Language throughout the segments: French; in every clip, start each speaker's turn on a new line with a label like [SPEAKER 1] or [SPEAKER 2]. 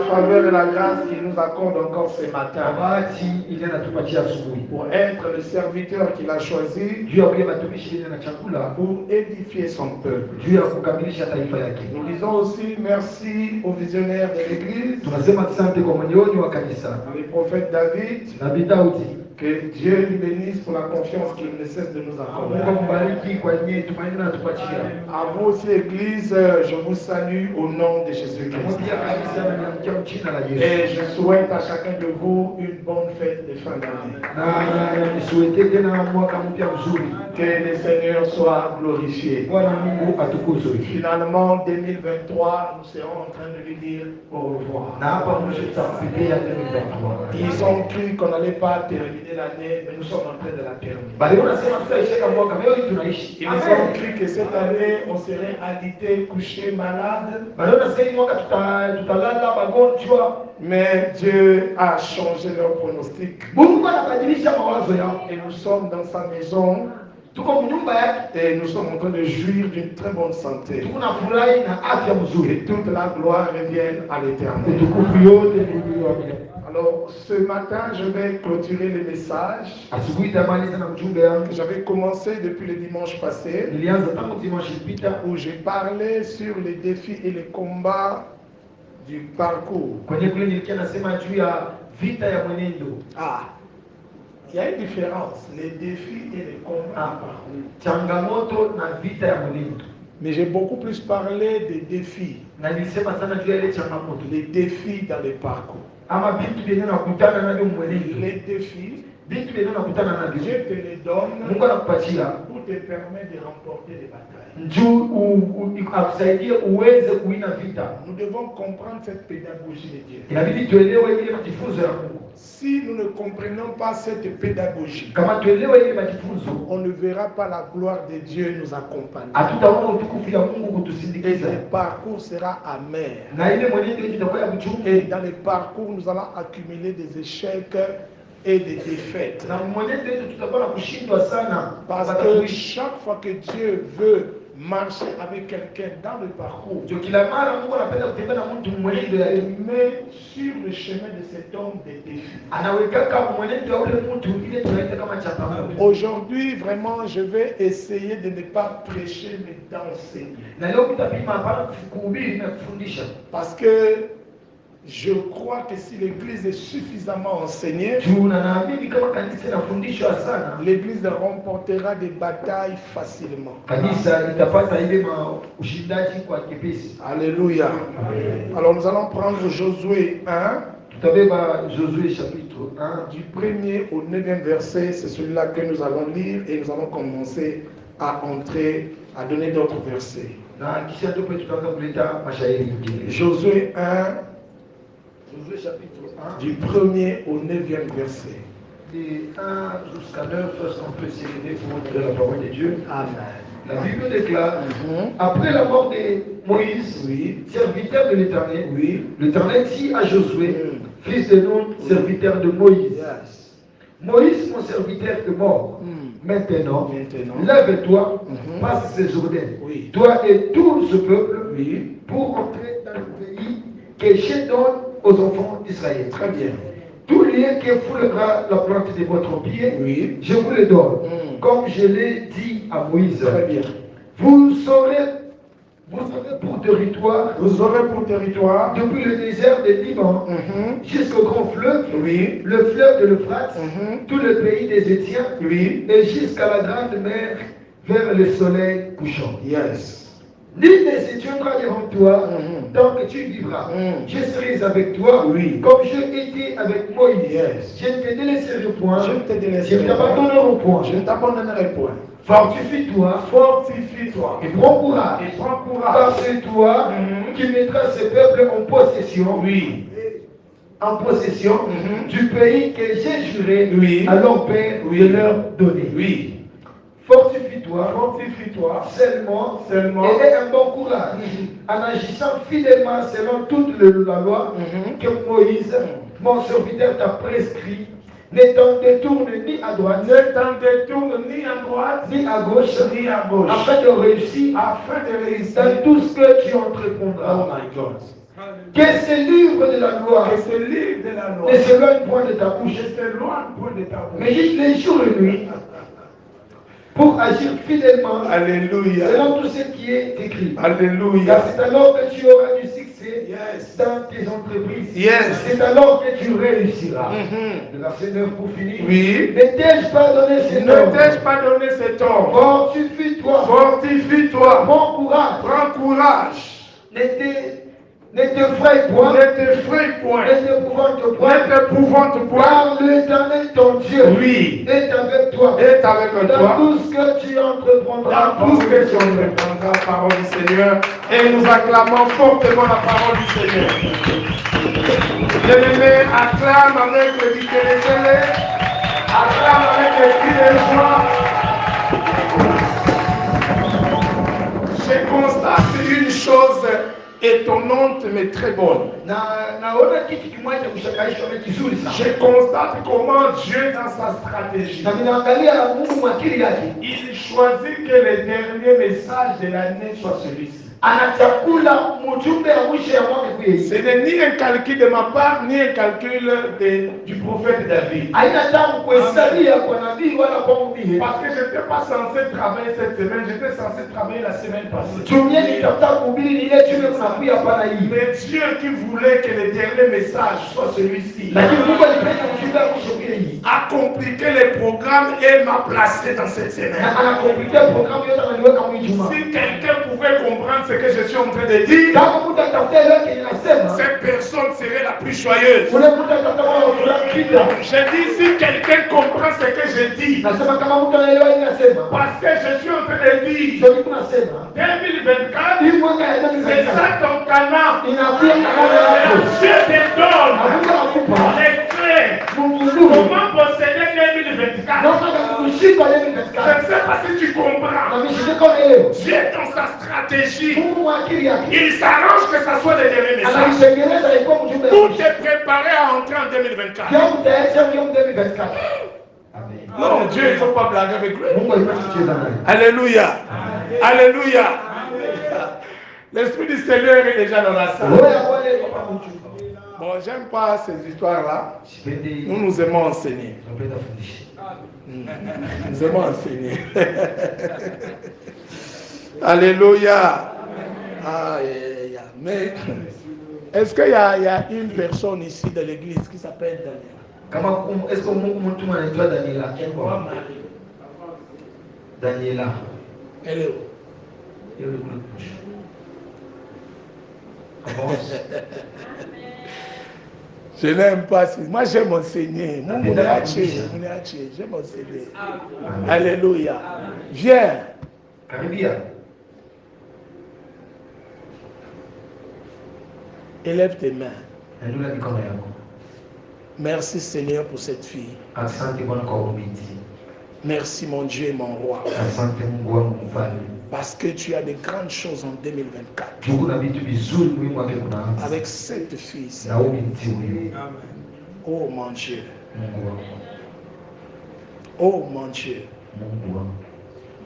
[SPEAKER 1] faveur et la grâce qu'il nous accorde encore ce matin pour être le serviteur qu'il a choisi pour édifier son peuple. Nous disons aussi merci aux visionnaires de l'Église, les prophètes David, que Dieu lui bénisse pour la confiance qu'il ne cesse de nous accorder. À vous aussi, Église, je vous salue au nom de Jésus-Christ. Et je souhaite à chacun de vous une bonne fête de fin d'année. Que le Seigneur soit glorifié. Finalement, 2023, nous serons en train de lui dire au revoir. Ils ont cru qu'on n'allait pas terminer l'année, mais nous sommes en train de la terminer. Ils ont cru que cette année, on serait alité, couché, malade. Mais Dieu a changé leur pronostic. Et nous sommes dans sa maison. Et nous sommes en train de jouir d'une très bonne santé. Et toute la gloire revienne à l'Éternel. Alors, ce matin, je vais clôturer les messages que j'avais commencé depuis le dimanche passé, où j'ai parlé sur les défis et les combats du parcours. Il y a une différence, les défis et les combats. Mais j'ai beaucoup plus parlé des défis. Les défis dans les parcours. Les défis, Dieu te les donne pour te permettre de remporter les batailles. Nous devons comprendre cette pédagogie de Dieu. Si nous ne comprenons pas cette pédagogie, on ne verra pas la gloire de Dieu nous accompagner. Et le parcours sera amer. Et dans le parcours, nous allons accumuler des échecs et des défaites. Parce que chaque fois que Dieu veut marcher avec quelqu'un dans le parcours, il met sur le chemin de cet homme des défis. Aujourd'hui, vraiment, je vais essayer de ne pas prêcher, mais d'enseigner. Parce que je crois que si l'Église est suffisamment enseignée, l'Église remportera des batailles facilement. Alléluia. Alors nous allons prendre Josué 1. Josué chapitre 1. Du 1er au 9e verset, c'est celui-là que nous allons lire et nous allons commencer à entrer, à donner d'autres versets. Josué 1. Josué chapitre 1, du 1er au 9e verset.
[SPEAKER 2] De 1 jusqu'à 9, est-ce qu'on peut s'élever pour montrer la parole de Dieu?
[SPEAKER 1] Amen.
[SPEAKER 2] La Bible déclare, après la mort de Moïse, serviteur de l'Éternel, l'Éternel dit à Josué, fils de Nun, serviteur de Moïse, Moïse, mon serviteur, est mort. Maintenant, lève-toi, passe ces Jourdains, toi et tout ce peuple, pour entrer dans le pays que je donne aux enfants d'Israël.
[SPEAKER 1] Très bien.
[SPEAKER 2] Tout lieu qui foulera la plante de votre pied, je vous le donne. Comme je l'ai dit à Moïse.
[SPEAKER 1] Très bien.
[SPEAKER 2] Vous aurez pour territoire.
[SPEAKER 1] Vous aurez pour territoire.
[SPEAKER 2] Depuis le désert de Liban jusqu'au grand fleuve. Le fleuve de l'Euphrate. Tout le pays des Étiens. Et jusqu'à la grande mer vers le soleil couchant.
[SPEAKER 1] Yes.
[SPEAKER 2] Nul ne se tiendra devant toi tant que tu vivras. Je serai avec toi comme j'ai été avec Moïse. Je ne te délaisserai point. Je ne t'abandonnerai point.
[SPEAKER 1] Je ne t'abandonnerai point.
[SPEAKER 2] Fortifie-toi.
[SPEAKER 1] Fortifie-toi.
[SPEAKER 2] Et prends courage.
[SPEAKER 1] Et prends courage.
[SPEAKER 2] Parce que toi qui mettras ce peuple en possession. En possession du pays que j'ai juré à leur père de leur donner. Fortifie-toi seulement et aie un bon courage en agissant fidèlement selon toute la loi que Moïse, mon serviteur, t'a prescrit. Ne t'en détourne ni à droite, ni à gauche, afin de réussir dans tout ce que tu entreprendras.
[SPEAKER 1] Oh my God.
[SPEAKER 2] Que ce livre de la loi
[SPEAKER 1] que ce livre de la loi
[SPEAKER 2] ne s'éloigne point de ta bouche,
[SPEAKER 1] ne s'éloigne point de ta bouche.
[SPEAKER 2] mais juste les jours et nuits pour agir fidèlement
[SPEAKER 1] Alléluia.
[SPEAKER 2] selon tout ce qui est écrit.
[SPEAKER 1] Alléluia.
[SPEAKER 2] Car c'est alors que tu auras du succès
[SPEAKER 1] Yes.
[SPEAKER 2] dans tes entreprises.
[SPEAKER 1] Yes.
[SPEAKER 2] C'est alors que tu réussiras.
[SPEAKER 1] Mhm.
[SPEAKER 2] Le verset 9 pour finir.
[SPEAKER 1] Oui.
[SPEAKER 2] Ne t'ai-je pas donné cet
[SPEAKER 1] Ne
[SPEAKER 2] ordre?
[SPEAKER 1] t'ai-je pas donné cet ordre?
[SPEAKER 2] Fortifie-toi.
[SPEAKER 1] Fortifie-toi.
[SPEAKER 2] Bon courage.
[SPEAKER 1] Prends courage.
[SPEAKER 2] Ne t'effraie point.
[SPEAKER 1] Ne t'effraie point.
[SPEAKER 2] Ne t'épouvante
[SPEAKER 1] Ne
[SPEAKER 2] point.
[SPEAKER 1] t'épouvante point.
[SPEAKER 2] Car l'Éternel ton Dieu
[SPEAKER 1] Oui.
[SPEAKER 2] est avec toi.
[SPEAKER 1] Est avec
[SPEAKER 2] Dans
[SPEAKER 1] toi.
[SPEAKER 2] tout ce que tu entreprendras.
[SPEAKER 1] Dans tout ce que tu entreprendras, la parole du Seigneur. Et nous acclamons fortement la parole du Seigneur. Bien-aimés, acclame avec le télé, acclame avec les cris de joie. Je constate une chose étonnante mais très bonne. Je constate comment Dieu dans sa stratégie, il choisit que le dernier message de l'année soit celui-ci. Ce n'est ni un calcul de ma part, ni un calcul du prophète David. Parce que je n'étais pas censé travailler cette semaine, j'étais censé travailler la semaine passée. Mais Dieu qui voulait que le dernier message soit celui-ci a compliqué les programmes et m'a placé dans cette semaine. Si quelqu'un pouvait comprendre ce que je suis en train de dire, cette personne serait la plus joyeuse. Je dis, si quelqu'un comprend ce que je dis, parce que je suis en train de dire 2024, c'est ça ton canal. Dieu te donne les clés. Comment posséder 2024? Je ne sais pas si tu comprends. Dieu dans sa stratégie, il s'arrange que ça soit le dernier message. Tout est préparé à entrer en 2024. Non, Dieu, il ne faut pas blaguer avec lui. Alléluia. Alléluia. L'Esprit du Seigneur est déjà dans la salle. Bon, j'aime pas ces histoires-là. Nous aimons enseigner. Nous aimons enseigner. Alléluia. Ah, mais est-ce qu'il y a une personne ici de l'église qui s'appelle Daniela?
[SPEAKER 2] Est-ce que tu m'as dit Daniela? Daniela.
[SPEAKER 1] Elle est où? Je n'aime pas. Moi, j'aime enseigner. J'aime enseigner. Alléluia. Viens. Élève tes mains. Merci Seigneur pour cette fille. Merci mon Dieu et mon roi. Parce que tu as de grandes choses en 2024. Avec cette fille. Oh mon Dieu. Oh mon Dieu.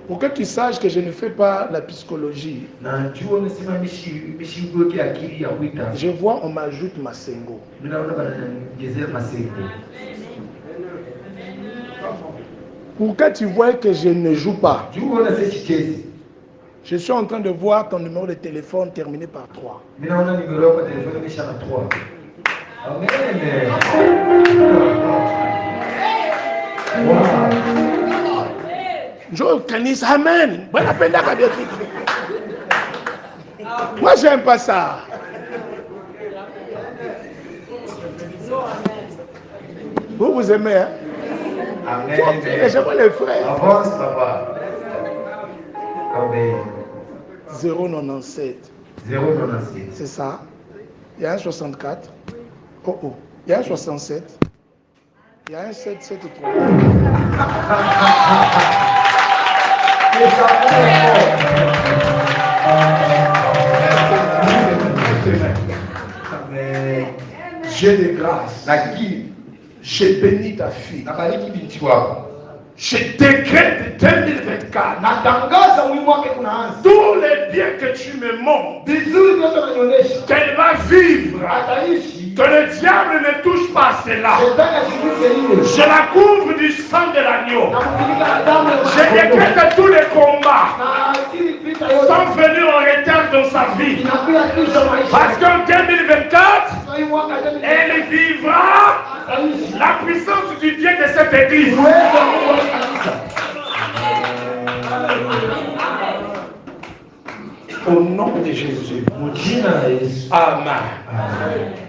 [SPEAKER 1] Pour que tu saches que je ne fais pas la psychologie. Je vois, on m'ajoute Masengo. Pour que tu vois que je ne joue pas. Je suis en train de voir ton numéro de téléphone terminé par 3. Joe Canis, Amen. Moi, j'aime pas ça. Vous aimez, hein?
[SPEAKER 2] Amen.
[SPEAKER 1] Je vois les frères.
[SPEAKER 2] Avance, papa. Amen.
[SPEAKER 1] 097.
[SPEAKER 2] 097.
[SPEAKER 1] C'est ça. Il y a un 64. Oh. Il y a un 67. Il y a un 773. J'ai de grâce. Je bénis ta fille. Je décrète 2024.
[SPEAKER 2] natangaza huu mwaka kunaanza.
[SPEAKER 1] Tous les biens que tu me montres,
[SPEAKER 2] Vizuri vyote unanionyesha.
[SPEAKER 1] qu'elle va vivre,
[SPEAKER 2] Ataishi.
[SPEAKER 1] que le diable ne touche pas à cela.
[SPEAKER 2] Shetani asiguse hilo.
[SPEAKER 1] Je la couvre du sang de l'agneau.
[SPEAKER 2] Na kufunika na damu ya
[SPEAKER 1] Je
[SPEAKER 2] mwana-kondoo.
[SPEAKER 1] décrète que tous les combats
[SPEAKER 2] Na asili vita yote
[SPEAKER 1] sont venus en retard dans sa vie.
[SPEAKER 2] inakuya kisha maisha.
[SPEAKER 1] Parce qu'en 2024,
[SPEAKER 2] Kwa hii mwaka
[SPEAKER 1] elle vivra
[SPEAKER 2] ataishi.
[SPEAKER 1] la puissance du Dieu de cette église.
[SPEAKER 2] Uwezo wa Mungu wa kanisa.
[SPEAKER 1] Au nom de Jésus.
[SPEAKER 2] Mjina la Yesu.
[SPEAKER 1] Amen.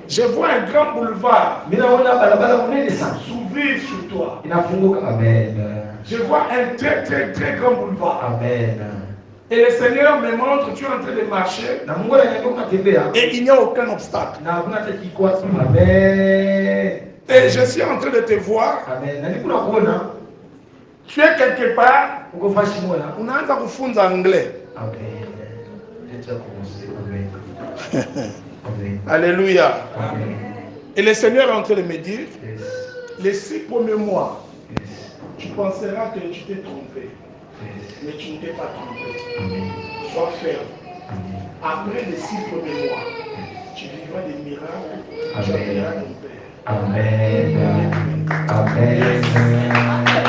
[SPEAKER 1] Je vois un grand boulevard
[SPEAKER 2] Mimi naona barabara munene sana.
[SPEAKER 1] s'ouvrir sur toi.
[SPEAKER 2] Inafunguka. Amen.
[SPEAKER 1] Je vois un très très très grand boulevard.
[SPEAKER 2] Amen.
[SPEAKER 1] Et le Seigneur me montre, tu es en train de marcher
[SPEAKER 2] Na Mungu ananiambia unatembea
[SPEAKER 1] et il n'y a aucun obstacle.
[SPEAKER 2] na hakuna hata kikwazo. Amen.
[SPEAKER 1] Et je suis en train de te voir.
[SPEAKER 2] Amen. Na nikuna kuona
[SPEAKER 1] Tu es quelque part,
[SPEAKER 2] uko fashi moja.
[SPEAKER 1] unaanza kufunza anglais.
[SPEAKER 2] Amen. Leta kuhusu. Amen. Amen.
[SPEAKER 1] Alléluia.
[SPEAKER 2] Amen.
[SPEAKER 1] Et le Seigneur est en train de me dire,
[SPEAKER 2] Yes.
[SPEAKER 1] les 6 premiers mois,
[SPEAKER 2] Yes.
[SPEAKER 1] tu penseras que tu t'es trompé,
[SPEAKER 2] Yes.
[SPEAKER 1] mais tu ne t'es pas trompé.
[SPEAKER 2] Amen.
[SPEAKER 1] Sois ferme.
[SPEAKER 2] Amen.
[SPEAKER 1] Après les 6 premiers mois, tu vivras des miracles, tu
[SPEAKER 2] Amen.
[SPEAKER 1] appelleras ton Père.
[SPEAKER 2] Amen. Amen.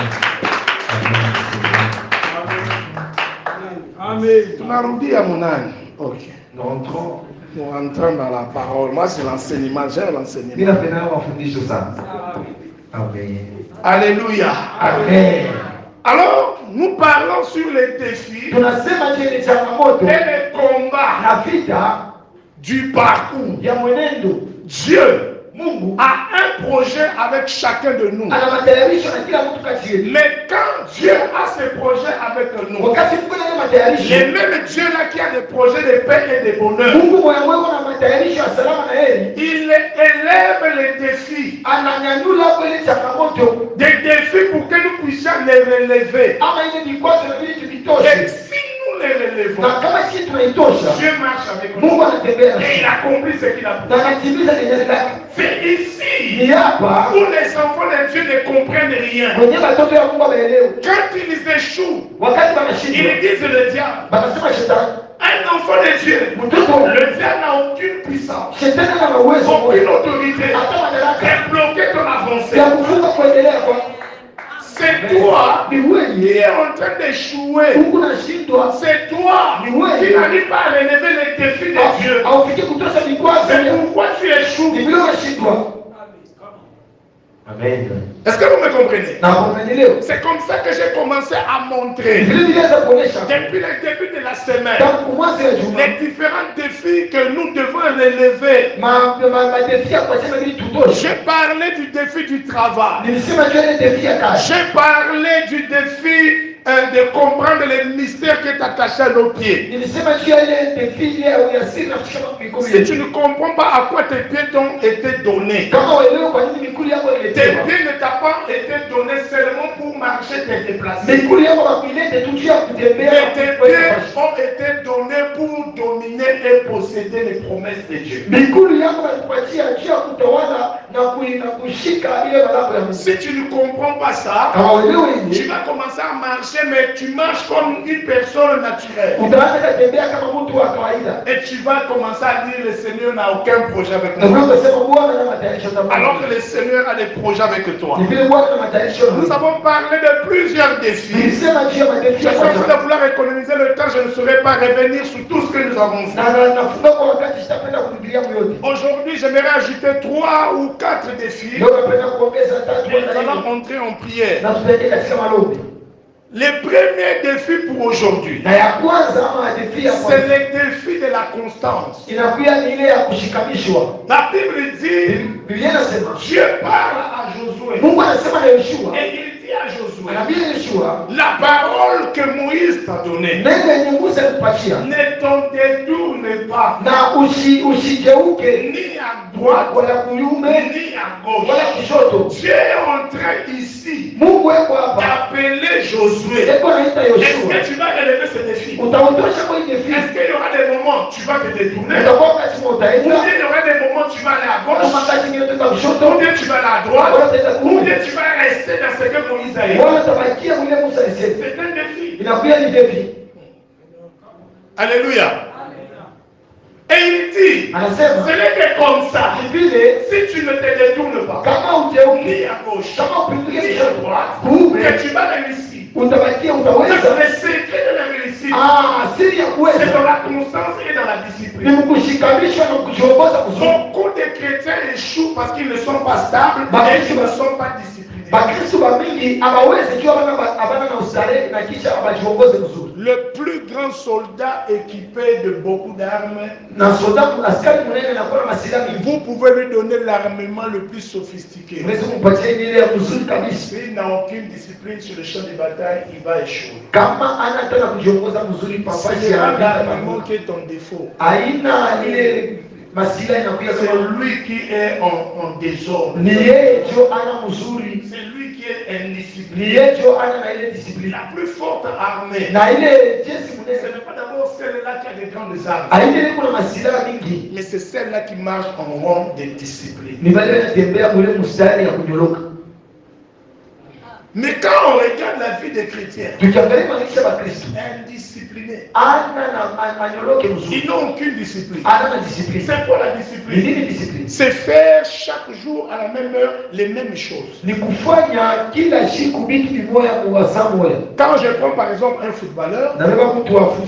[SPEAKER 1] Amen. Tunarudia munani. Ok.
[SPEAKER 2] Nous rentrons.
[SPEAKER 1] Nous rentrons dans la parole. Moi, c'est l'enseignement. J'aime l'enseignement.
[SPEAKER 2] Mimi napenda mafundisho sana. Amen.
[SPEAKER 1] Alléluia.
[SPEAKER 2] Amen.
[SPEAKER 1] Alors, nous parlons sur les défis
[SPEAKER 2] Tunasema je ni changamoto
[SPEAKER 1] et les combats
[SPEAKER 2] na vita
[SPEAKER 1] du parcours.
[SPEAKER 2] ya mwenendo.
[SPEAKER 1] Dieu
[SPEAKER 2] Mungu
[SPEAKER 1] a un projet avec chacun de nous.
[SPEAKER 2] ana matayarisho na kila mtu kati yetu.
[SPEAKER 1] Mais quand Dieu a ses projets avec nous,
[SPEAKER 2] Wakati Mungu ana matayarisho,
[SPEAKER 1] le même Dieu là qui a des projets de paix et de bonheur,
[SPEAKER 2] Mungu mwenyewe ana matayarisho ya salama na heri.
[SPEAKER 1] il élève les défis.
[SPEAKER 2] Ananyanyula hapo ile changamoto
[SPEAKER 1] Des défis pour que nous puissions les relever.
[SPEAKER 2] ama ile vikwazo na vile
[SPEAKER 1] Et
[SPEAKER 2] tuvitoshe.
[SPEAKER 1] si nous les relevons,
[SPEAKER 2] Na kama sisi tunaitosha,
[SPEAKER 1] Dieu marche avec nous.
[SPEAKER 2] Mungu anatembea
[SPEAKER 1] Et il accomplit ce qu'il a
[SPEAKER 2] na
[SPEAKER 1] promis.
[SPEAKER 2] anatimiza lenye lake.
[SPEAKER 1] C'est ici
[SPEAKER 2] Ni hapa
[SPEAKER 1] où les enfants de Dieu ne comprennent rien.
[SPEAKER 2] kwenye watoto ya Mungu wameelewa.
[SPEAKER 1] Quand ils échouent,
[SPEAKER 2] Wakati wanashindwa,
[SPEAKER 1] ils disent le diable.
[SPEAKER 2] wanasema shetani.
[SPEAKER 1] Un enfant de Dieu, le diable n'a aucune puissance,
[SPEAKER 2] Shetani ana uwezo
[SPEAKER 1] aucune autorité
[SPEAKER 2] hata madaraka
[SPEAKER 1] de bloquer ton avancée.
[SPEAKER 2] ya kufunga kuendelea kwa
[SPEAKER 1] C'est toi
[SPEAKER 2] ni
[SPEAKER 1] qui
[SPEAKER 2] wewe.
[SPEAKER 1] es en train d'échouer.
[SPEAKER 2] Mungu nashindwa
[SPEAKER 1] C'est toi qui n'arrives pas à relever les défis de Dieu.
[SPEAKER 2] haufikie kutosha vikwazo.
[SPEAKER 1] C'est pourquoi tu
[SPEAKER 2] Ni
[SPEAKER 1] échoues.
[SPEAKER 2] vile unashindwa. Amen.
[SPEAKER 1] Est-ce que vous me comprenez?
[SPEAKER 2] Na kuendelea.
[SPEAKER 1] C'est comme ça que j'ai commencé à montrer
[SPEAKER 2] Vile vilianza kuonesha
[SPEAKER 1] depuis le début de la semaine
[SPEAKER 2] tangu mwanzo ya juma.
[SPEAKER 1] les différents défis que nous devons relever.
[SPEAKER 2] Madefi ya kusema ili tutoshe.
[SPEAKER 1] J'ai parlé du défi du travail.
[SPEAKER 2] Nilisema juu ya defi ya kazi.
[SPEAKER 1] J'ai parlé du défi de comprendre les mystères qui est attaché à nos pieds.
[SPEAKER 2] Nilisema juu ya ile defi ile ya ujasiri na kushika mikono
[SPEAKER 1] Si tu
[SPEAKER 2] yetu.
[SPEAKER 1] ne comprends pas à quoi tes pieds t'ont été donnés,
[SPEAKER 2] Kama uelewe kwa nini mikuli yako
[SPEAKER 1] tes
[SPEAKER 2] iletewa.
[SPEAKER 1] pieds ne t'ont pas été donnés seulement pour marcher, te déplacer.
[SPEAKER 2] Mikuli yako wakuilete tu juu ya kutembea.
[SPEAKER 1] Mais tes pieds ont été donnés pour dominer et posséder les promesses de Dieu.
[SPEAKER 2] Mikuli yako walikupatia juu ya kutawala na kushika ile baraka ya Mungu.
[SPEAKER 1] Si tu ne comprends pas ça,
[SPEAKER 2] Kama uelewe
[SPEAKER 1] tu
[SPEAKER 2] hivi,
[SPEAKER 1] vas commencer à marcher, mais tu marches comme une personne naturelle.
[SPEAKER 2] utaanza kutembea kama mtu wa kawaida.
[SPEAKER 1] Et tu vas commencer à dire le Seigneur n'a aucun projet avec
[SPEAKER 2] Na
[SPEAKER 1] moi.
[SPEAKER 2] unasema Bwana ana matayarisho na
[SPEAKER 1] Alors que le Seigneur a des projets avec toi.
[SPEAKER 2] ni vile Bwana ana matayarisho.
[SPEAKER 1] Nous avons parlé de plusieurs défis.
[SPEAKER 2] Nilisema juu ya madefi
[SPEAKER 1] Je
[SPEAKER 2] ya
[SPEAKER 1] suis en train
[SPEAKER 2] kazi.
[SPEAKER 1] de vouloir économiser le temps, je ne saurais pas revenir sur tout ce que nous avons fait.
[SPEAKER 2] Na nafunga kwa wakati sitapenda kurudia yote.
[SPEAKER 1] Aujourd'hui, j'aimerais ajouter 3 ou 4 défis.
[SPEAKER 2] Leo napenda kuongeza tatu
[SPEAKER 1] Et nous
[SPEAKER 2] na
[SPEAKER 1] allons
[SPEAKER 2] hivi.
[SPEAKER 1] entrer en prière.
[SPEAKER 2] Na tutaende katika maombi.
[SPEAKER 1] Les premiers défis pour aujourd'hui,
[SPEAKER 2] Na ya kwanza ama defi ya
[SPEAKER 1] c'est
[SPEAKER 2] kwanza
[SPEAKER 1] le défi de la constance.
[SPEAKER 2] inakuwa ni ile ya kushikamishwa.
[SPEAKER 1] La Bible dit,
[SPEAKER 2] Biblia inasema
[SPEAKER 1] Dieu parle à Josué.
[SPEAKER 2] Mungu anasema na Yoshua,
[SPEAKER 1] Et il dit à Josué,
[SPEAKER 2] anaambia Yoshua,
[SPEAKER 1] la parole que Moïse t'a donnée,
[SPEAKER 2] neno yenye Musa alikupatia
[SPEAKER 1] ne t'en détourne pas,
[SPEAKER 2] na usigeuke
[SPEAKER 1] ni à droite,
[SPEAKER 2] wala kuume
[SPEAKER 1] ni à
[SPEAKER 2] wala
[SPEAKER 1] gauche.
[SPEAKER 2] kushoto.
[SPEAKER 1] Dieu est en train ici
[SPEAKER 2] Mungu yuko hapa,
[SPEAKER 1] d'appeler Josué.
[SPEAKER 2] yuko anaita
[SPEAKER 1] Est-ce
[SPEAKER 2] Yoshua.
[SPEAKER 1] que tu vas relever ce défi?
[SPEAKER 2] Utaondosha kwa ile defi.
[SPEAKER 1] Est-ce qu'il y aura des moments où tu vas te détourner?
[SPEAKER 2] Utakuwa wakati mmoja
[SPEAKER 1] Ou
[SPEAKER 2] utaenda
[SPEAKER 1] il y aura des moments où tu vas aller à
[SPEAKER 2] kama
[SPEAKER 1] gauche?
[SPEAKER 2] wakati mwingine
[SPEAKER 1] ou bien tu vas à la droite, ou bien tu vas rester dans ce que Moïse a dit. C'est un défi. Alléluia. Et il dit, ce n'est que comme ça. Si tu ne te détournes pas, ni à gauche, ni à droite, que tu vas réussir. Le secret de la réussite, c'est dans la constance et dans la discipline. Beaucoup de chrétiens échouent parce qu'ils ne sont pas stables et qu'ils ne sont pas disciplinés. Le plus grand soldat équipé de beaucoup d'armes, vous pouvez lui donner l'armement le plus sophistiqué. S'il n'a aucune discipline sur le champ de bataille, il va échouer. C'est l'armement qui est en défaut. C'est lui qui est en désordre. C'est lui qui est indiscipliné. La plus forte armée, ce n'est pas d'abord celle-là qui a des grandes armes, mais c'est celle-là qui marche en rang de discipline. Mais quand on regarde la vie des chrétiens, indisciplinés, ils n'ont aucune discipline. C'est quoi la discipline? C'est faire chaque jour à la même heure les mêmes choses. Quand je prends par exemple un footballeur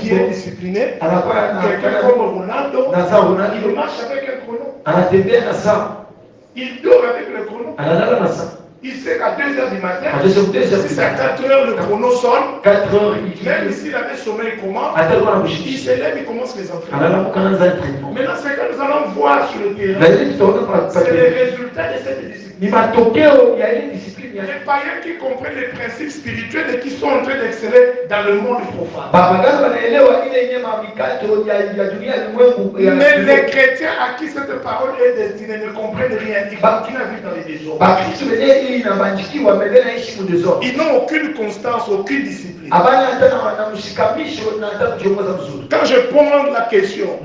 [SPEAKER 1] qui est discipliné, quelqu'un comme Ronaldo, il marche avec un chrono. Il dort avec le chrono. Il sait qu'à 2h du matin, si c'est à 4h, le chrono sonne. Même s'il avait sommeil comment, il se lève, il commence les entraînements. Maintenant, ce que nous allons voir sur le terrain, c'est les résultats de cette discipline. Les païens qui comprennent les principes spirituels et qui sont en train d'exceller dans le monde profane. Mais les chrétiens à qui cette parole est destinée ne comprennent rien. Ils continuent à vivre dans les désordres. Ils n'ont aucune constance, aucune discipline. Quand je pose la question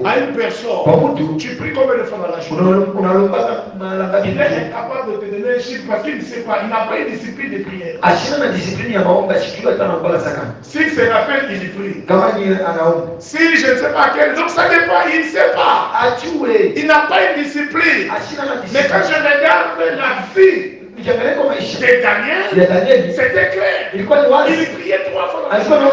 [SPEAKER 1] à une personne, tu pries combien de fois dans la journée? Il est incapable de te donner un chiffre parce qu'il ne sait pas. Il n'a pas une discipline de prière. S'il se rappelle, il prie. Si je ne sais pas quel, donc ça dépend, il ne sait pas. Il n'a pas une discipline. Mais quand je regarde la vie de Daniel, c'était clair. Il priait 3 fois dans la journée.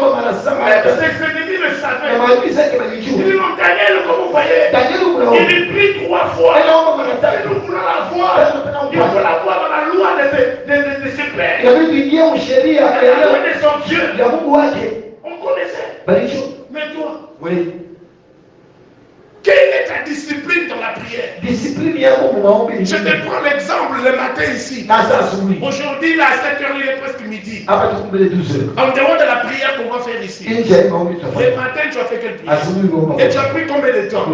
[SPEAKER 1] Mais ses ennemis le savaient. Ils disent non, Daniel, comme vous voyez, il prie 3 fois. Et nous voulons la voir. Il faut la voir dans la loi de ses pères. La loi de son Dieu. On connaissait. Mais toi, quelle est ta discipline dans la prière? Je te prends l'exemple le matin ici. Aujourd'hui, là, à 7h, il est presque midi. En dehors de la prière qu'on va faire ici. Le matin, tu as fait quelle prière? Et tu as pris combien de temps?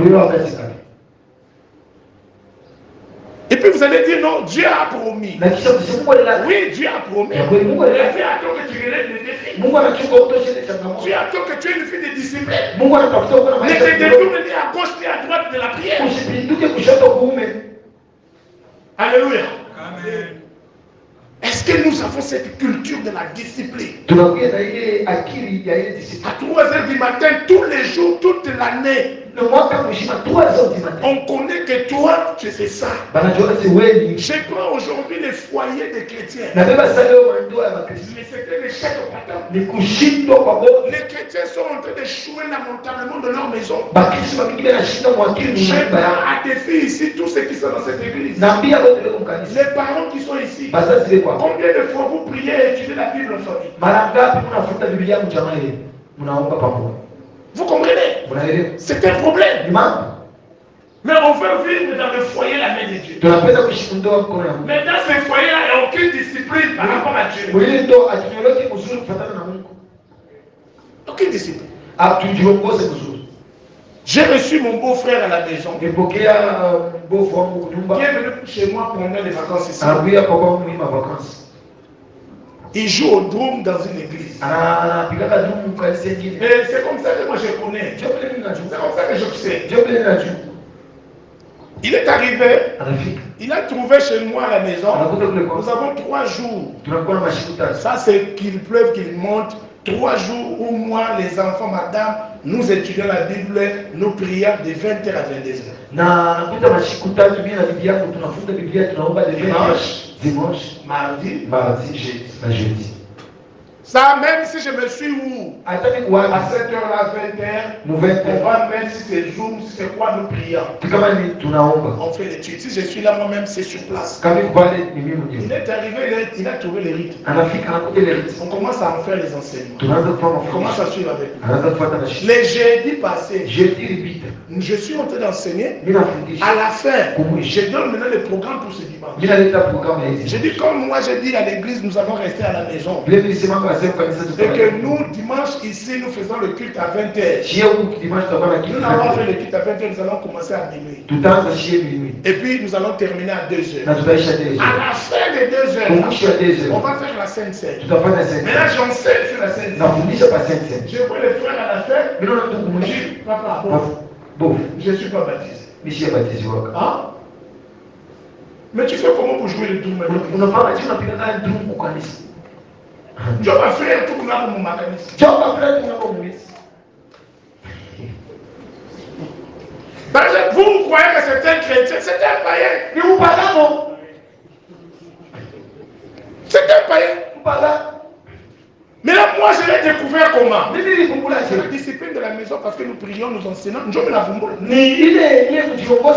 [SPEAKER 1] Et puis vous allez dire non, Dieu a promis. Oui, Dieu a promis. Mais Dieu attend que tu relèves le défi. Dieu attend que tu aies une vie de discipline. Ne te détourne ni à gauche ni à droite de la prière. Alléluia. Amen. Est-ce que nous avons cette culture de la discipline? À 3h du matin, tous les jours, toute l'année. On connaît que toi, tu fais ça. Je prends aujourd'hui les foyers des chrétiens. Mais c'était l'échec au patin. Les chrétiens sont en train d'échouer lamentablement de leur maison. Je prends à défi ici tous ceux qui sont dans cette église. Les parents qui sont ici. Combien de fois vous priez et étudiez la Bible en famille? Vous comprenez? C'est un problème. Mais on veut vivre dans le foyer la main de Dieu. Mais dans ce foyer-là, il n'y a aucune discipline par rapport à Dieu. Aucune discipline. J'ai reçu mon beau-frère à la maison. Qui est venu chez moi pendant les vacances ici. Il joue au drum dans une église. Et c'est comme ça que moi je connais. C'est comme ça que je sais. Il est arrivé, il a trouvé chez moi à la maison, nous avons 3 jours. Ça c'est qu'il pleuve, qu'il monte. 3 jours où moi, les enfants, madame, nous étudions la Bible, nous prions de 20h à 22h. Dimanche, mardi, jeudi. Ça, même si je me suis où à 7h, là, 20h, on va mettre si c'est jour, si c'est quoi, nous prions. On fait l'étude. Si je suis là moi-même, c'est sur place. Il est arrivé, il a trouvé les rites. On commence à en faire les enseignements. On commence à suivre avec lui. Les jeudis passés, je suis en train d'enseigner. À la fin, je donne maintenant le programme pour ce dimanche. Je dis comme moi, j'ai dit à l'église, nous allons rester à la maison. Et que nous, dimanche, ici, nous faisons le culte à 20h. Nous allons faire le culte à 20h, nous allons commencer à minuit. Et puis, nous allons terminer à 2h. À la fin de 2h, on va faire la Sainte Seine. Maintenant, j'enseigne sur la Sainte Seine. Je vois les frères à la fin. Je dis, papa, je ne suis pas baptisé. Hein? Mais tu fais comment pour jouer le doux maintenant? Je vais faire tout pour mon mécanisme. Vous croyez que c'est un chrétien, c'est un païen. Mais vous parlez non? C'est un païen. Mais là, moi, je l'ai découvert comment? C'est la discipline de la maison parce que nous prions, nous enseignons. Je me la vumboule. Moi, je n'avais pas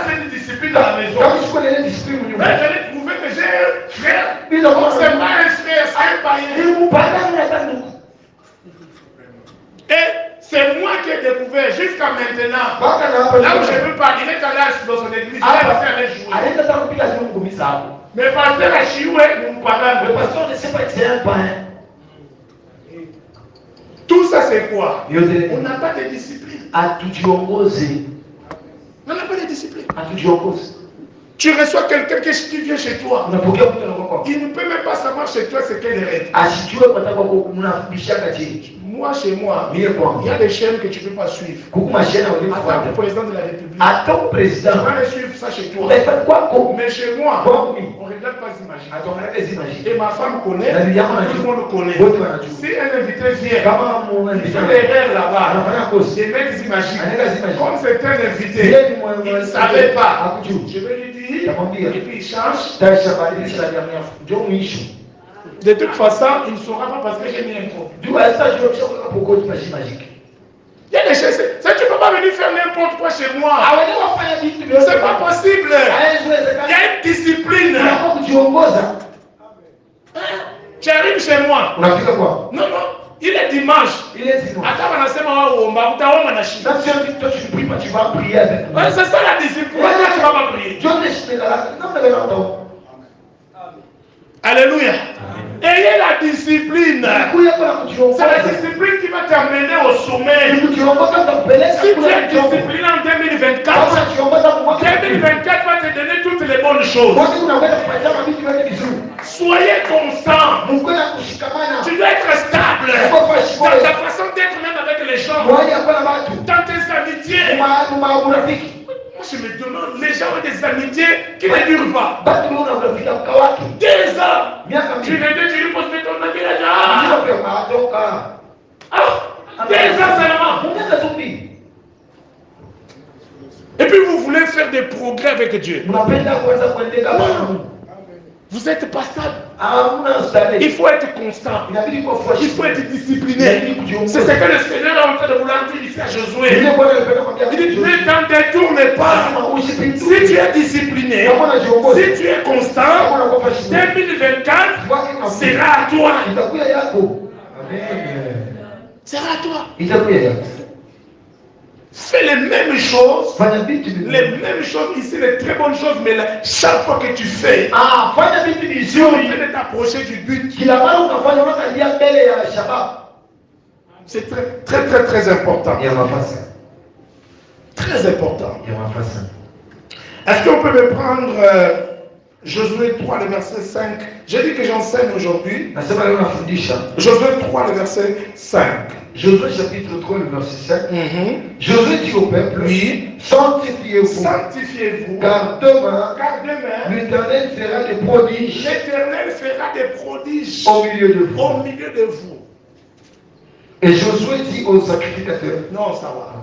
[SPEAKER 1] cette discipline dans la maison. Mais je l'ai trouvé que j'ai un frère. C'est pas un frère, c'est un païen. Et c'est moi qui ai découvert jusqu'à maintenant. Là où je veux pas, il est allé dans son église. Il a fait un jouet. Mais pasteur a chioué, nous parlons. Le pasteur ne sait pas que c'est un païen. Tout ça c'est quoi? On n'a pas de discipline. On n'a pas de discipline. Tu reçois quelqu'un qui vient chez toi. Il ne peut même pas savoir chez toi ce qu'est les règles. Moi, chez moi, il y a des chaînes que tu ne peux pas suivre. Attends le président de la République. Tu vas les suivre ça chez toi. Mais chez moi, on ne regarde pas les images. Et ma femme connaît, tout le monde connaît. Si un invité vient, il fait l'erreur là-bas, des mecs imagines. Comme c'est un invité, il ne savait pas. Je vais lui dire, et puis il change. De toute façon, il ne saura pas parce que j'ai mis un pot. Il y a des choses, tu ne peux pas venir faire n'importe quoi chez moi. C'est pas possible. Il y a une discipline. Tu arrives chez moi. Non, non. Il est dimanche. Attends, on a fait c'est ça la discipline. Pourquoi tu ne vas pas prier? Alléluia. Ayez la discipline. C'est la discipline qui va t'amener au sommet. Si tu es discipliné en 2024, 2024 va te donner toutes les bonnes choses. Soyez constant. Tu dois être stable dans ta façon d'être même avec les gens. Dans tes amitiés. Moi je me demande, les gens ont des amitiés qui ne durent pas. 2 ans. Tu lui poses ton ami là. 2 ans seulement. Et puis vous voulez faire des progrès avec Dieu. Vous n'êtes pas stable. Il faut être constant. Il faut être discipliné. C'est ce que le Seigneur est en train de vouloir dire ici à Josué. Il dit, ne t'en détourne pas. Si tu es discipliné, si tu es constant, 2024 sera à toi. Sera à toi. Fais les mêmes choses, ici, les très bonnes choses, mais chaque fois que tu fais, tu es t'approcher du but. C'est très important. Très important. Est-ce qu'on peut me prendre Josué 3, le verset 5. J'ai dit que j'enseigne aujourd'hui. Josué 3, le verset 5.
[SPEAKER 2] Josué chapitre 3, le verset 5. Josué dit au peuple, oui, sanctifiez-vous.
[SPEAKER 1] Sanctifiez-vous.
[SPEAKER 2] Car demain, l'Éternel fera des prodiges.
[SPEAKER 1] L'Éternel fera des prodiges
[SPEAKER 2] au milieu de vous.
[SPEAKER 1] Au milieu de vous.
[SPEAKER 2] Et Josué dit aux sacrificateurs.
[SPEAKER 1] Non, ça va.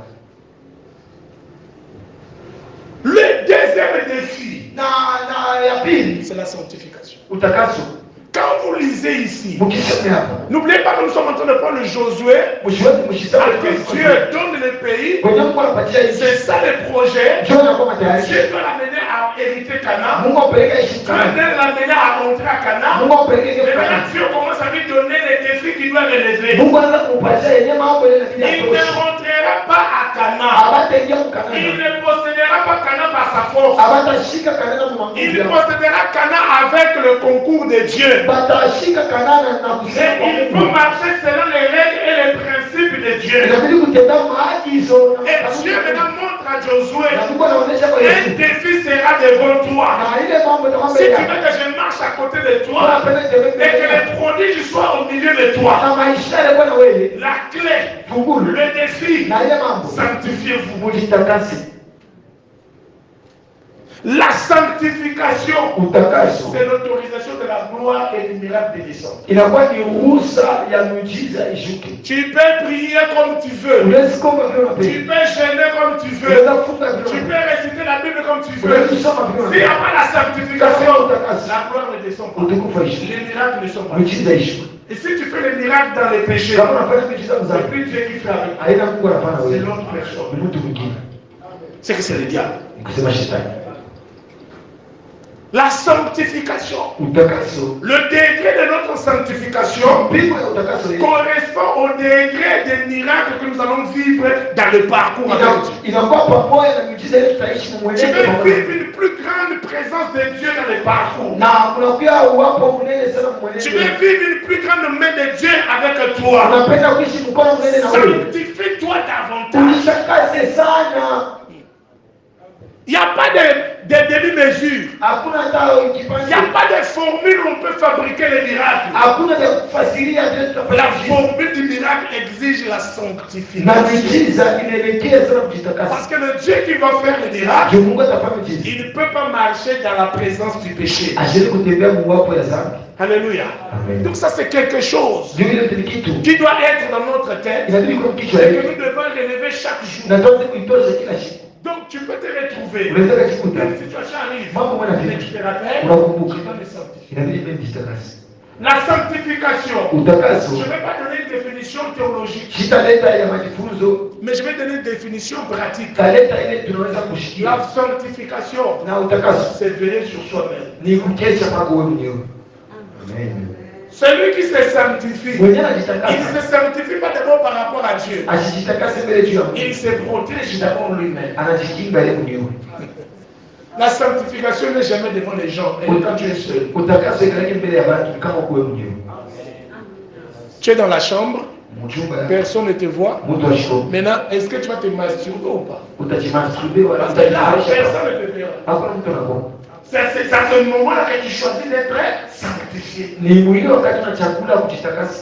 [SPEAKER 1] Le deuxième défi, c'est la sanctification. Quand vous lisez ici, n'oubliez pas que nous sommes en train de prendre le Josué, à qui Dieu donne le pays, c'est ça le projet. Dieu doit l'amener à hériter Canaan, Dieu doit l'amener à rentrer à Canaan, et maintenant Dieu commence à lui donner les défis qu'il doit relever. Il ne rentrera pas à Canaan, il ne possédera pas Canaan par sa force, il possédera Canaan avec le concours de Dieu. Mais il faut marcher selon les règles et les principes de Dieu. Et Dieu maintenant montre à Josué, un défi sera devant toi. Si tu veux que je marche à côté de toi et que les prodiges soient au milieu de toi, la clé, le défi, sanctifiez-vous. La sanctification, c'est l'autorisation de la gloire et du miracle de descendre. Tu peux prier comme tu veux. Tu peux jeûner comme tu veux. Tu peux réciter la Bible comme tu veux. S'il n'y a pas la sanctification, la gloire ne descend pas. Les miracles ne sont pas. Et si tu fais les miracles dans les péchés, c'est plus Dieu qui fait avec toi. C'est l'autre personne. C'est que c'est le diable. La sanctification, le degré de notre sanctification correspond au degré des miracles que nous allons vivre dans le parcours avec Dieu. Tu veux vivre une plus grande présence de Dieu dans le parcours. Tu veux vivre une plus grande main de Dieu avec toi. Sanctifie-toi davantage. Il n'y a pas de demi-mesure. Il n'y a pas de formule où on peut fabriquer les miracles. La formule du miracle exige la sanctification. Parce que le Dieu qui va faire le miracle, il ne peut pas marcher dans la présence du péché. Alléluia. Amen. Donc ça c'est quelque chose qui doit être dans notre tête et que nous devons relever chaque jour. Donc tu peux te retrouver. Quand la situation arrive, tu te rappelles, la sanctification. Je ne vais pas donner une définition théologique, mais je vais donner une définition pratique. La sanctification, c'est veiller sur soi-même. Celui qui se sanctifie, il ne se sanctifie pas d'abord par rapport à Dieu. Il se protège d'abord lui-même. La sanctification n'est jamais devant les gens. Et quand tu es seul, tu es dans la chambre, personne ne te voit. Maintenant, est-ce que tu vas te masturber ou pas? Parce que là, personne ne te verra. C'est à ce moment-là que tu choisis d'être sanctifié.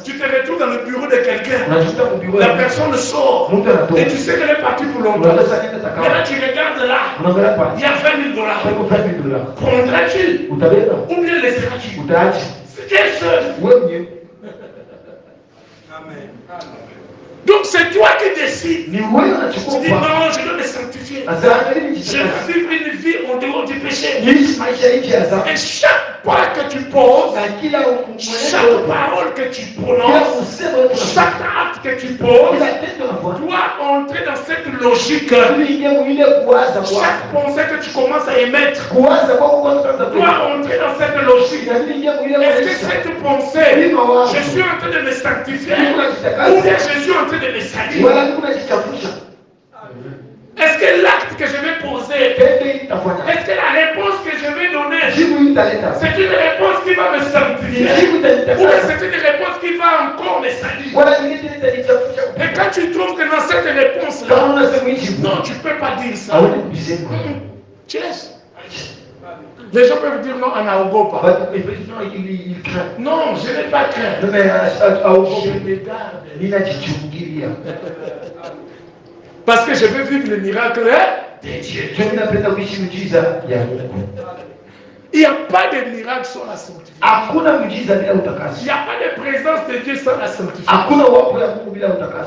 [SPEAKER 1] Tu te retrouves dans le bureau de quelqu'un. La personne sort. Et tu sais qu'elle est partie pour longtemps. Maintenant tu regardes là. Il y a $20,000. Prendras-tu? Ou bien laisseras-tu? Si tu es seul. Amen. Donc c'est toi qui décides. Tu dis non, je dois me sanctifier. Je veux vivre une vie en dehors du péché. Et chaque pas que tu poses, chaque parole que tu prononces, chaque acte que tu poses, doit entrer dans cette logique. Chaque pensée que tu commences à émettre doit entrer dans cette logique. Est-ce que cette pensée, je suis en train de me sanctifier, ou bien je suis en train de me salir? Est-ce que l'acte que je vais poser, est-ce que la réponse que je vais donner, c'est une réponse qui va me sanctifier, ou bien c'est une réponse qui va encore me salir? Et quand tu trouves que dans cette réponse-là, non, tu ne peux pas dire ça. Tu laisses. Les gens peuvent dire non, on n'a pas.
[SPEAKER 2] Il craint.
[SPEAKER 1] Non, je n'ai pas craint.
[SPEAKER 2] Je me
[SPEAKER 1] garde. Parce que je veux vivre le miracle de Dieu. Il n'y a pas de miracle sans la sanctification. Il n'y a pas de présence de Dieu sans la sanctification.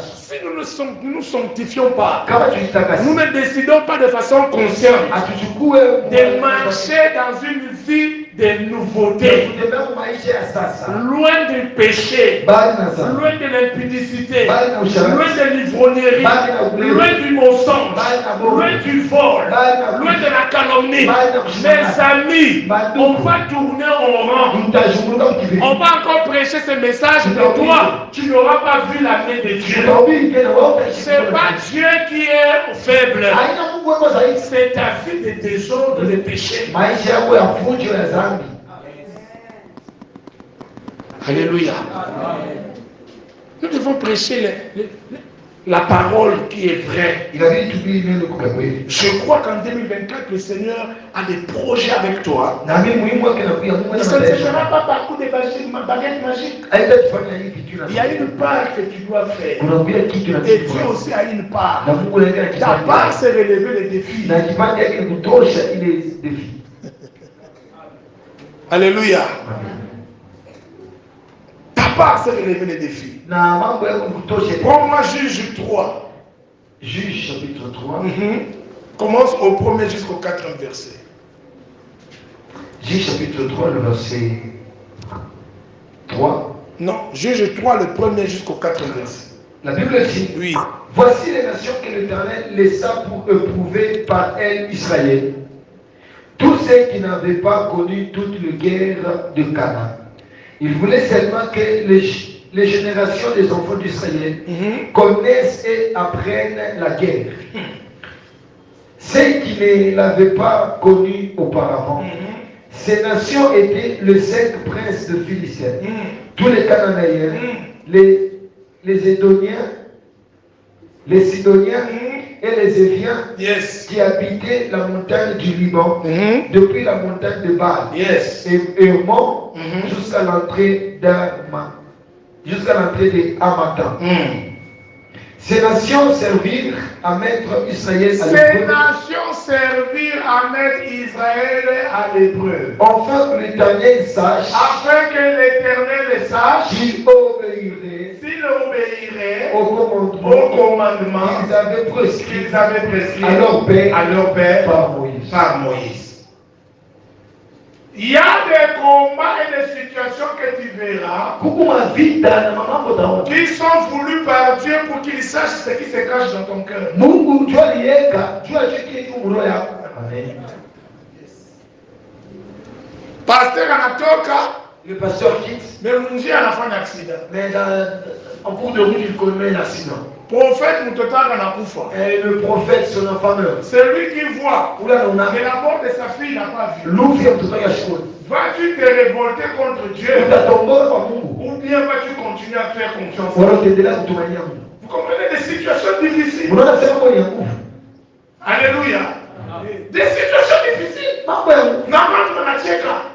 [SPEAKER 1] Si nous ne nous sanctifions pas, nous ne décidons pas de façon consciente de marcher dans une vie de nouveauté, loin du péché, loin de l'impudicité, loin de l'ivrognerie, loin du mensonge, loin du vol, loin de la calomnie. Mes amis, on va tourner en rond. On va encore prêcher ce message, mais toi, tu n'auras pas vu la main de Dieu. Ce n'est pas Dieu qui est faible, c'est ta vie de désordre, de péché. Alléluia. Nous devons prêcher la parole qui est vraie. Je crois qu'en 2024, le Seigneur a des projets avec toi. Ça ne se fera pas par coup de baguette magique. Il y a une part que tu dois faire. Et Dieu aussi a une part. Ta part, c'est relever les défis. Alléluia. Ta part, c'est relever les défis. Prends-moi Juge 3.
[SPEAKER 2] Juge chapitre 3.
[SPEAKER 1] Commence au 1er jusqu'au 4e verset.
[SPEAKER 2] Juge chapitre 3, le verset 3.
[SPEAKER 1] Non, Juge 3, le 1er jusqu'au 4e verset.
[SPEAKER 2] La Bible dit,
[SPEAKER 1] oui.
[SPEAKER 2] Voici les nations que l'Éternel laissa pour éprouver par elles Israël. Tous ceux qui n'avaient pas connu toute la guerre de Canaan. Il voulait seulement que les générations des enfants d'Israël connaissent et apprennent la guerre. Ceux qui ne l'avaient pas connu auparavant. Ces nations étaient les 5 princes de Philistins, tous les Cananéens, les Édoniens, les Sidoniens et les Éviens qui habitaient la montagne du Liban, depuis la montagne de Baal et Hermon jusqu'à l'entrée de Hamatan. Ces nations servirent à mettre Israël à l'épreuve. Afin que l'Éternel sache s'il obéirait au commandement qu'ils avaient prescrit à leur père par Moïse.
[SPEAKER 1] Il y a des combats et des situations que tu verras qui sont voulus par Dieu pour qu'il sache ce qui se cache dans ton cœur. Pasteur Anatoka,
[SPEAKER 2] le pasteur quitte,
[SPEAKER 1] mais Munji a fait un accident.
[SPEAKER 2] Mais en cours de route, il commet un accident.
[SPEAKER 1] Prophète Mutotara Nakufa.
[SPEAKER 2] Et le prophète, son enfant meurt.
[SPEAKER 1] C'est lui qui voit. Mais la mort de sa fille n'a pas vu. Vas-tu te révolter contre Dieu? Ou bien vas-tu continuer à faire confiance? Vous comprenez des situations difficiles? Alléluia. Des situations difficiles.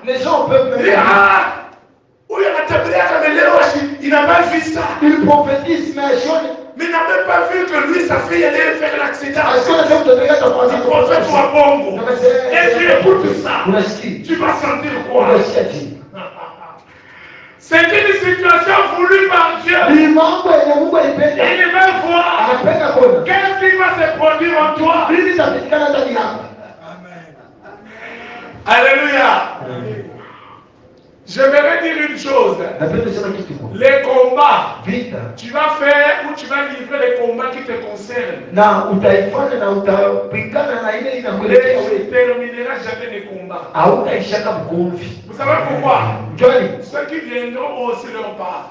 [SPEAKER 2] Les gens peuvent me dire.
[SPEAKER 1] Il n'a pas vu ça.
[SPEAKER 2] Il prophétise, mais
[SPEAKER 1] il n'a même pas vu que lui, sa fille, allait faire l'accident.
[SPEAKER 2] Le
[SPEAKER 1] prophète soit bon. Et tu écoutes ça. Tu vas sentir quoi? C'est une situation voulue par Dieu. Et il va voir qu'est-ce qui va se produire en toi. Alléluia. Je vais dire une chose. Les combats, tu vas faire ou tu vas livrer les combats qui te concernent. Tu ne termineras jamais les combats. Vous savez pourquoi? Ceux qui viendront aussi leur part.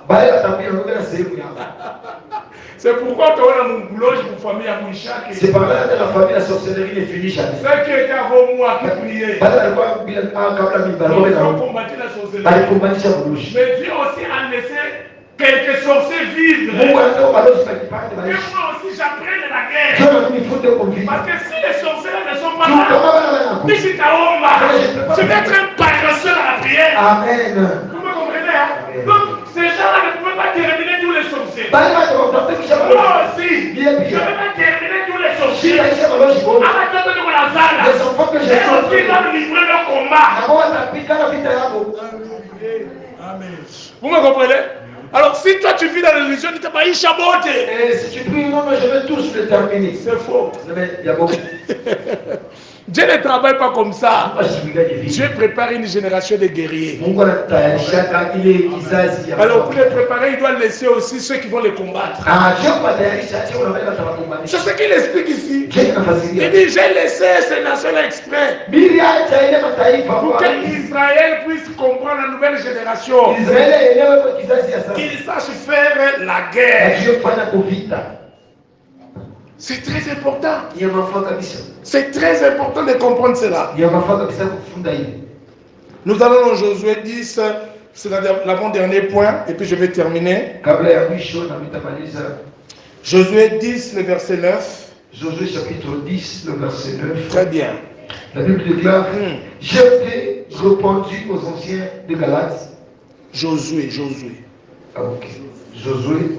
[SPEAKER 1] C'est pourquoi tu as mon boulot, pour famille à Mouchak.
[SPEAKER 2] C'est par là que la famille la sorcellerie ne finit jamais.
[SPEAKER 1] Ceux qui étaient avant moi qui priaient. Ils ont combattu la sorcellerie. Mais Dieu aussi a laissé quelques sorciers vivre. Et moi aussi j'apprenne la guerre. Parce que si les sorciers ne sont pas là, tu vas être
[SPEAKER 2] Amen.
[SPEAKER 1] Vous me comprenez, hein? Donc, ces gens-là ne pouvaient pas terminer tous les sorciers.
[SPEAKER 2] Moi
[SPEAKER 1] aussi, je ne vais pas terminer tous les sorciers. Les enfants que j'ai sortis doivent livrer leur combat. Amen. Vous me comprenez? Alors, si toi tu vis dans la religion, tu t'as pas eu chaboté.
[SPEAKER 2] Et si tu pries, non, je vais tous le terminer.
[SPEAKER 1] C'est faux.
[SPEAKER 2] Il y a beaucoup.
[SPEAKER 1] Dieu ne travaille pas comme ça. Dieu prépare une génération de guerriers. Alors pour les préparer, il doit laisser aussi ceux qui vont les combattre. C'est ce qu'il explique ici. Il dit, j'ai laissé ces nations-là exprès pour qu'Israël puisse comprendre la nouvelle génération. Qu'il sache faire la guerre. C'est très important. C'est très important de comprendre cela. Nous allons dans Josué 10, c'est l'avant-dernier point, et puis je vais terminer. Josué 10, le verset 9.
[SPEAKER 2] Josué chapitre 10, le verset 9.
[SPEAKER 1] Très bien.
[SPEAKER 2] La Bible déclare, Jephthé répondit aux anciens de Galates.
[SPEAKER 1] Josué.
[SPEAKER 2] Ah, ok. Josué,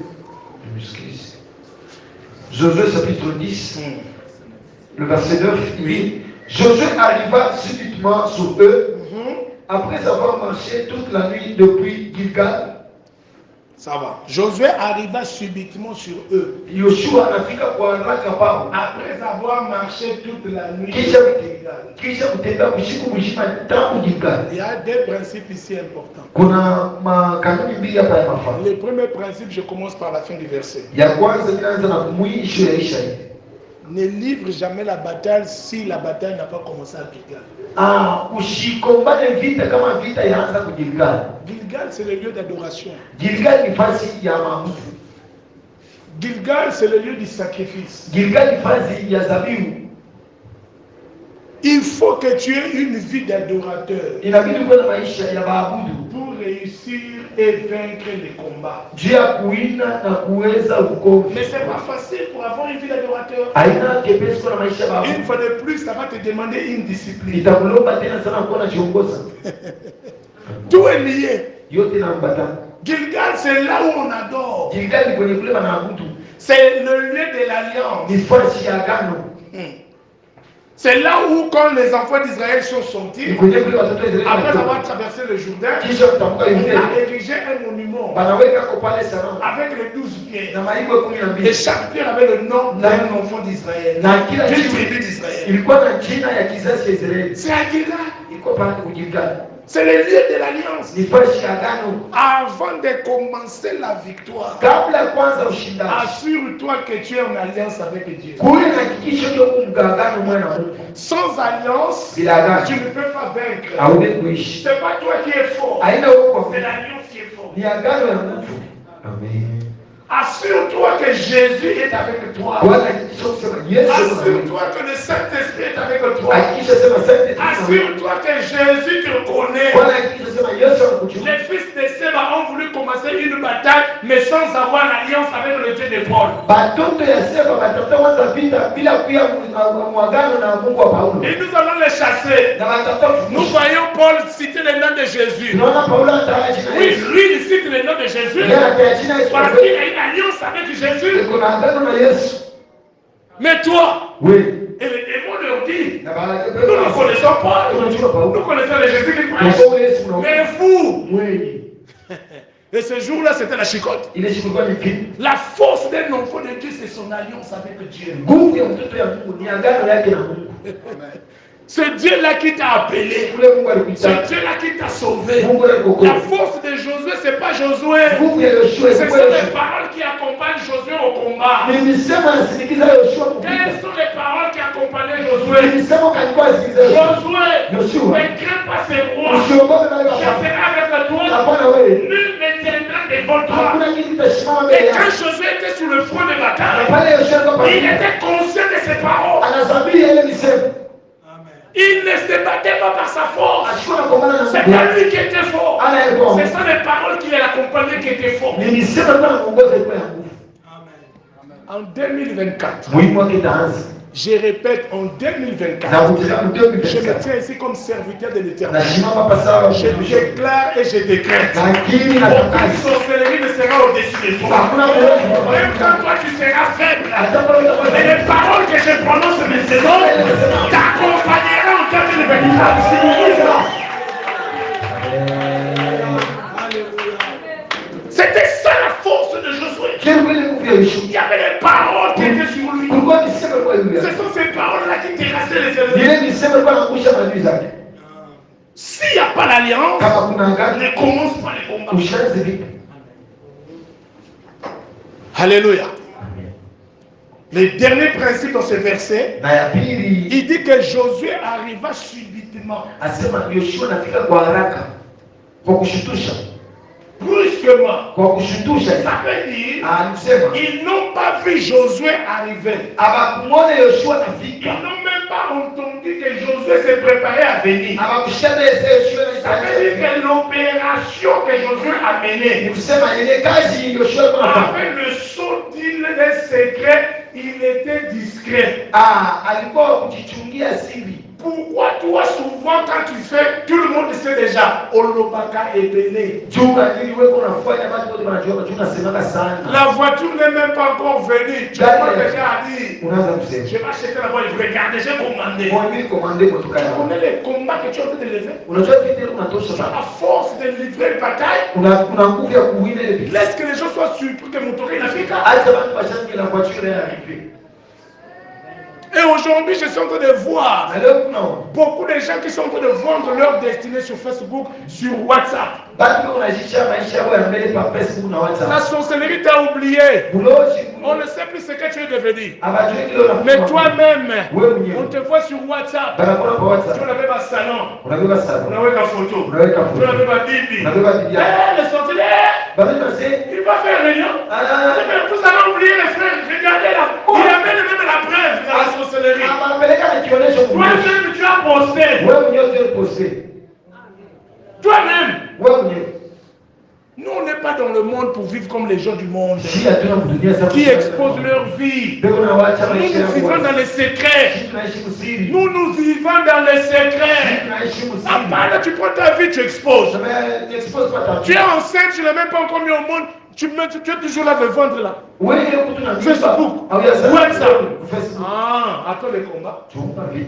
[SPEAKER 2] Josué chapitre 10, le verset 9, il dit, Josué arriva subitement sur eux, après avoir marché toute la nuit depuis Gilgal.
[SPEAKER 1] Ça va. Josué arriva subitement sur eux. Après avoir marché toute la nuit depuis Gilgal. Il y a deux principes ici importants. Le premier principe, je commence par la fin du verset. Ne livre jamais la bataille si la bataille n'a pas commencé à Gilgal. Gilgal, c'est le lieu d'adoration. Gilgal, c'est le lieu du sacrifice. Il faut que tu aies une vie d'adorateur pour réussir et vaincre les combats. Mais ce n'est pas facile pour avoir une vie d'adorateur. Une fois de plus, ça va te demander une discipline. Tout est lié. Gilgal, c'est là où on adore. C'est le lieu de l'alliance. C'est là où, quand les enfants d'Israël sont sortis, après avoir traversé le Jourdain, on a érigé un monument avec les 12 pierres. Et chaque pierre avait le nom d'un enfant d'Israël, d'une tribu d'Israël. C'est à Gilgal. C'est le lieu de l'alliance. Avant de commencer la victoire, assure-toi que tu es en alliance avec Dieu. Sans alliance, tu ne peux pas vaincre. Ce n'est pas toi qui es fort, c'est l'alliance qui est forte. Assure-toi que Jésus est avec toi. Assure-toi que le Saint-Esprit est avec toi. Assure-toi que Jésus te connaît. Les fils de Séba ont voulu commencer une bataille, mais sans avoir l'alliance avec le Dieu de Paul. Et nous allons les chasser. Nous voyons Paul citer le nom de Jésus. Oui, lui il cite le nom de Jésus parce qu'il a une alliance avec Jésus. Mais toi, et les démons leur disent, nous ne connaissons pas, nous connaissons le Jésus qui prêche. Mais vous, et ce jour-là, c'était la chicotte. La force d'un enfant de Dieu, c'est son alliance avec Dieu. C'est Dieu-là qui t'a appelé. C'est Dieu-là qui t'a sauvé. La force de Josué, ce n'est pas Josué. Ce sont les paroles qui accompagnent Josué au combat. Quelles sont les paroles qui accompagnaient Josué? Josué, ne crains pas ces rois. Je serai avec toi. Nul ne tiendra devant toi. Et quand Josué était sur le front de bataille, il était conscient de ses paroles. Il ne se battait pas par sa force. C'est pas lui qui était fort. Ce sont les paroles qui l'accompagnaient qui étaient fortes. En 2024, Je répète, en 2024, je me tiens ici comme serviteur de l'Éternel. Je déclare et je décrète. Aucune sorcellerie ne sera au-dessus de toi. Même quand toi tu seras faible, et les paroles que je prononce maintenant t'accompagneront en 2024. C'était ça la force de Josué. Il y avait les paroles qui étaient sur lui. Ce sont ces paroles-là qui terrassaient les ennemis. S'il n'y a pas l'alliance, ne commence pas les combats. Alléluia. Le dernier principe dans ce verset, il dit que Josué arriva subitement. Brusquement. Ça veut dire ils n'ont pas vu Josué arriver. Ils n'ont même pas entendu que Josué s'est préparé à venir. Ça veut dire que l'opération que Josué a menée avec le saut d'île des secrets, il était discret. Pourquoi toi souvent quand tu fais, tout le monde sait déjà, Olobaka est béni. La voiture n'est même pas encore venue. Tu as déjà dit, je vais acheter la voiture, regardez, j'ai commandé. Tu connais les combats que tu as envie de lever? À force de livrer une bataille, laisse que les gens soient surpris que mon tour est africain. Et aujourd'hui, je suis en train de voir beaucoup de gens qui sont en train de vendre leur destinée sur Facebook, sur WhatsApp. La sorcellerie t'a oublié. On ne sait plus ce que tu es devenu. Mais toi-même, on te voit sur WhatsApp. Tu n'avais pas salon. On n'avait pas photo. Tu n'avais pas bibi. Le sorcier, il va faire réunion. Vous avez oublié les frères. Regardez là. Il amène même la preuve de la sorcellerie. Toi-même, tu as posté. Toi-même. Nous, on n'est pas dans le monde pour vivre comme les gens du monde qui exposent leur vie. Nous vivons dans les secrets. Nous vivons dans les secrets. À part là, tu prends ta vie, tu exposes. Tu es enceinte, tu ne l'as même pas encore mis au monde. Tu es toujours là de vendre là. Facebook, WhatsApp. Après le combat.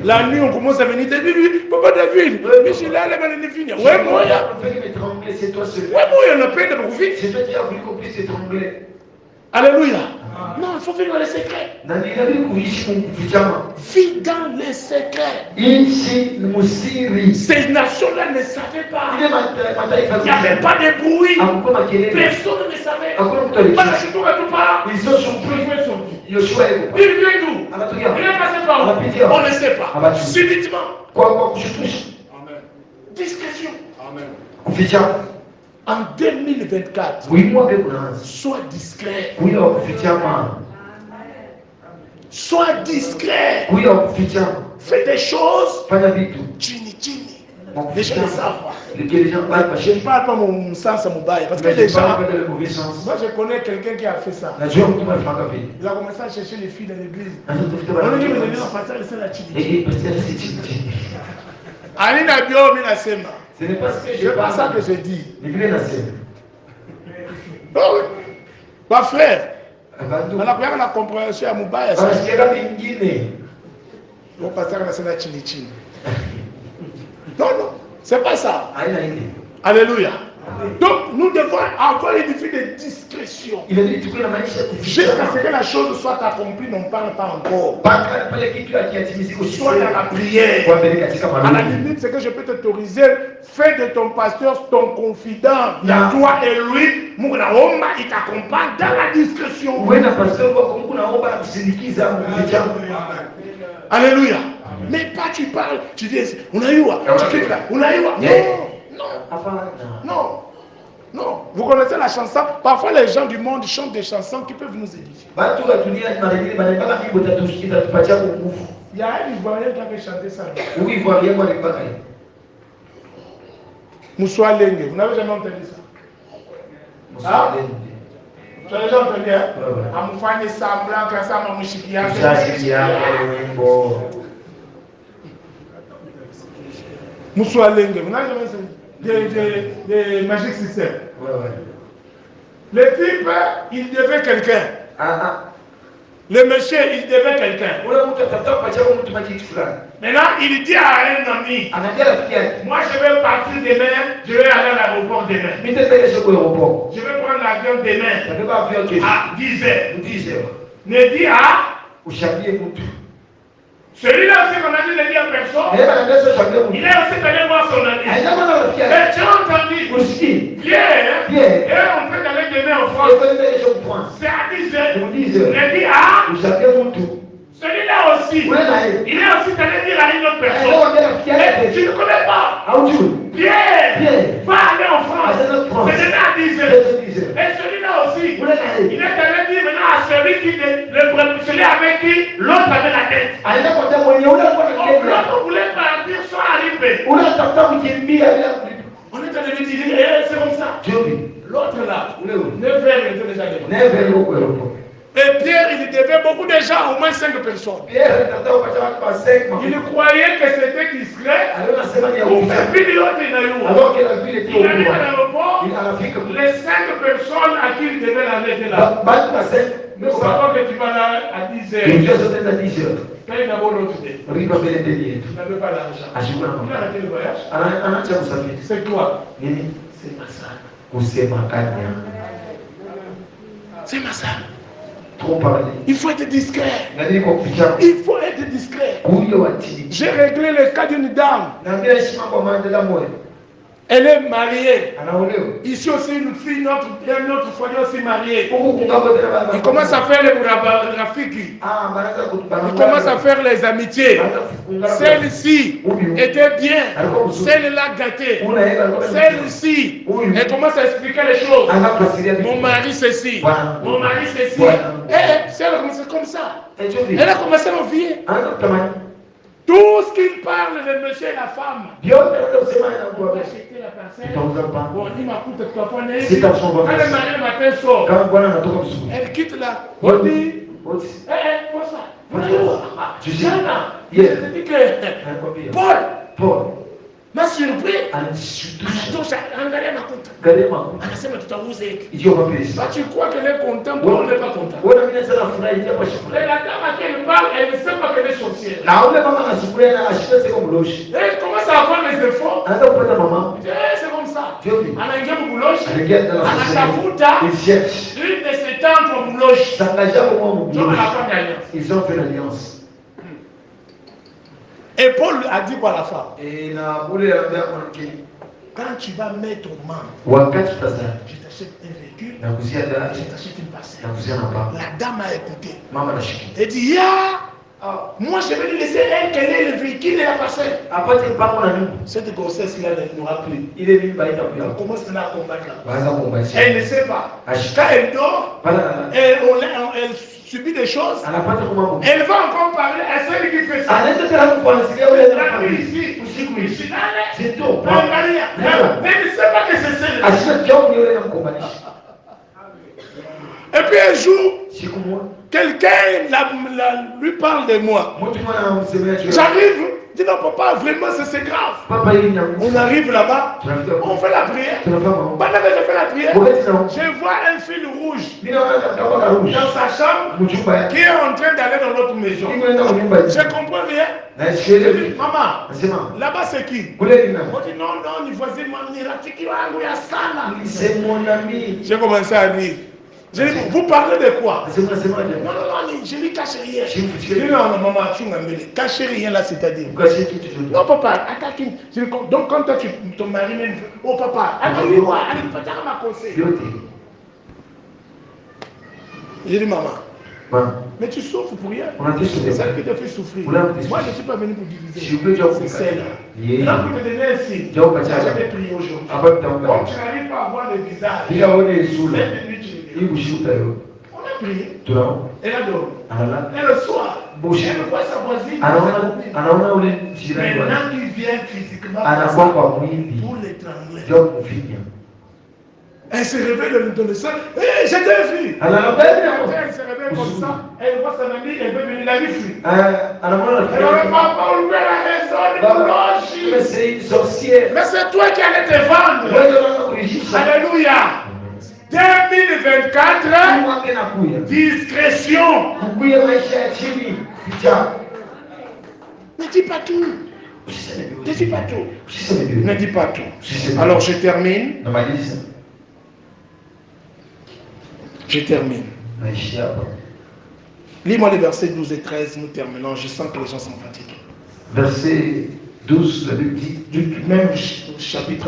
[SPEAKER 1] La nuit, on commence à venir. David, Papa David, mais je l'ai allé dans les vignes. Ouais, moi, on a peine de vous vite.
[SPEAKER 2] C'est toi qui as voulu qu'on puisse étrangler.
[SPEAKER 1] Alléluia. Non, il faut vivre dans les secrets. Vis dans les secrets. Ces nations-là ne savaient pas. Il n'y avait pas de bruit. Personne ne savait. Ils sont surpris. Il vient d'où? Il est passé par où? On ne sait pas. Subitement. Discrétion. En 2024, sois discret. Sois discret. Fais des choses. Chini. Les gens le savent. Je ne parle pas mon sens à mon bail. Parce que les gens. Moi, je connais quelqu'un qui a fait ça. Il a commencé à chercher les filles dans l'église. On lui dit, mais on passer laisser la chini. Alina Bio, Mina Sema.
[SPEAKER 2] Ce n'est pas
[SPEAKER 1] ça que je dis. Ma frère, on a bien la compréhension à Moubaï. On passe à la chini. Non, c'est pas ça. Alléluia. Donc, nous devons avoir une vie de discrétion. Jusqu'à ce que la chose soit accomplie, n'en parle pas encore. Sois dans la prière. À la limite, ce que je peux t'autoriser, fais de ton pasteur ton confident. Il y a toi et lui, il t'accompagne dans la discrétion. Alléluia. Mais pas tu parles, tu dis, on a eu quoi? Non. Vous connaissez la chanson? Parfois les gens du monde chantent des chansons qui peuvent nous édifier. Il y a un Ivoirien qui avait chanté ça. Moussa Lengue, vous n'avez jamais entendu ça? Tu as déjà entendu, hein? Amufani Samblan, Kassama Mushikia. Moussoualenge, vous n'avez jamais des Magic System. Le type, il devait quelqu'un. Le monsieur, il devait quelqu'un. Maintenant, il dit à un ami, moi je vais partir demain, je vais aller à l'aéroport demain. Je vais prendre l'avion demain à 10h. Ne dis à celui-là aussi qu'on a dit de dire à personne, il est aussi allé voir son ami. Mais tu as entendu, Pierre, on peut aller demain en France. C'est à 10h. Ne dis à celui-là aussi, il est aussi allé dire à une autre personne. Et tu ne connais pas. Pierre, va aller en France. C'est demain à 10h. Et celui-là aussi, il est allé dire maintenant à celui avec qui l'autre avait la tête. L'autre voulait partir sans arriver. On est allé lui dire, c'est comme ça. L'autre là, 9h, il était déjà devant. Et Pierre, il devait beaucoup de gens, au moins 5 personnes. Il croyait que c'était discret. Pour faire vidéo, il allait à l'aéroport. Les 5 personnes à qui il devait la mettre là. Nous savons que tu vas là à 10h. Paye d'abord l'autre dé. Tu n'avais pas l'argent. Tu as arrêté le voyage. C'est quoi? C'est ma salle. C'est ma salle.
[SPEAKER 2] Trop parler.
[SPEAKER 1] Il faut être discret. Il faut être discret. J'ai réglé le cas d'une dame. Elle est mariée. Ici aussi, une fille, notre foyer aussi mariée. Il commence à faire le rafiki. Il commence à faire les amitiés. Celle-ci était bien. Celle-là gâtée. Celle-ci, elle commence à expliquer les choses. Mon mari ceci. Mon mari ceci. Et c'est comme ça. Elle a commencé à m'envier. Tout ce qu'il parle de monsieur et la femme. Acheter la parcelle. Bon, il m'a coûté 3 fois. Quand le mari le matin sort, elle quitte là. On dit, pour ça. Je dis que Paul m'a surpris. Tu crois qu'elle est contente, Paul n'est pas content. Et la dame à qui elle parle, elle ne sait pas qu'elle est sorcière. Et elle commence à avoir les efforts. C'est comme ça. Anaingia Mouloche, Anatafuta, une de ses tantes au Mouloche.
[SPEAKER 2] Ils ont fait l'alliance.
[SPEAKER 1] Et Paul a dit quoi à la femme? Quand tu vas mettre au main, je t'achète un véhicule, je t'achète une parcelle. La dame a écouté. Elle dit, moi je vais lui laisser elle qu'elle ait le véhicule et la parcelle. Cette grossesse-là ne n'aura plus. On commence maintenant à combattre. Elle ne sait pas. Quand elle dort, elle subit des choses. Elle va encore parler à celle qui fait ça. Ici, c'est tout. Mais elle ne sait pas que c'est celle. Et puis un jour, quelqu'un lui parle de moi. J'arrive, dis non papa, vraiment c'est grave. On arrive là-bas, on fait la prière. Pendant que je fais la prière, je vois un fil rouge dans sa chambre qui est en train d'aller dans notre maison. Je comprends rien. Je dis, maman, là-bas c'est qui? On dit non, il voisin
[SPEAKER 2] c'est mon ami.
[SPEAKER 1] J'ai commencé à rire. Je dis, vous parlez de quoi? Non, je lui cache rien. Je dis, non, maman, tu m'as mêlé. Cache rien là, c'est-à-dire. Non, papa, donc quand toi, ton mari même, oh papa, allez voir, allez pas ma conseil. Je dis, maman, mais tu souffres pour rien. C'est ça qui te fait souffrir. Moi, je ne suis pas venu pour diviser. C'est celle-là. Là, pour te donner un signe, j'avais prié aujourd'hui. Donc, tu n'arrives pas à voir le visage. On a prié. Elle a dormi. Et le soir, elle voit sa voisine. Maintenant qu'il vient physiquement pour l'étrangler. Elle se réveille dans le sang. Hé, je t'ai vu. Elle se réveille comme ça. Elle voit son ami, elle veut venir la fuir. Elle va pas ouvrir la maison.
[SPEAKER 2] Mais c'est une sorcière.
[SPEAKER 1] Mais c'est toi qui allais te vendre. Alléluia. 2024, discrétion. Ne dis pas tout. Ne dis pas tout. Ne dis pas tout. Alors je termine. Je termine. Lis-moi les versets 12 et 13, nous terminons. Je sens que les gens sont fatigués.
[SPEAKER 2] Verset 12, la Bible dit,
[SPEAKER 1] du même chapitre.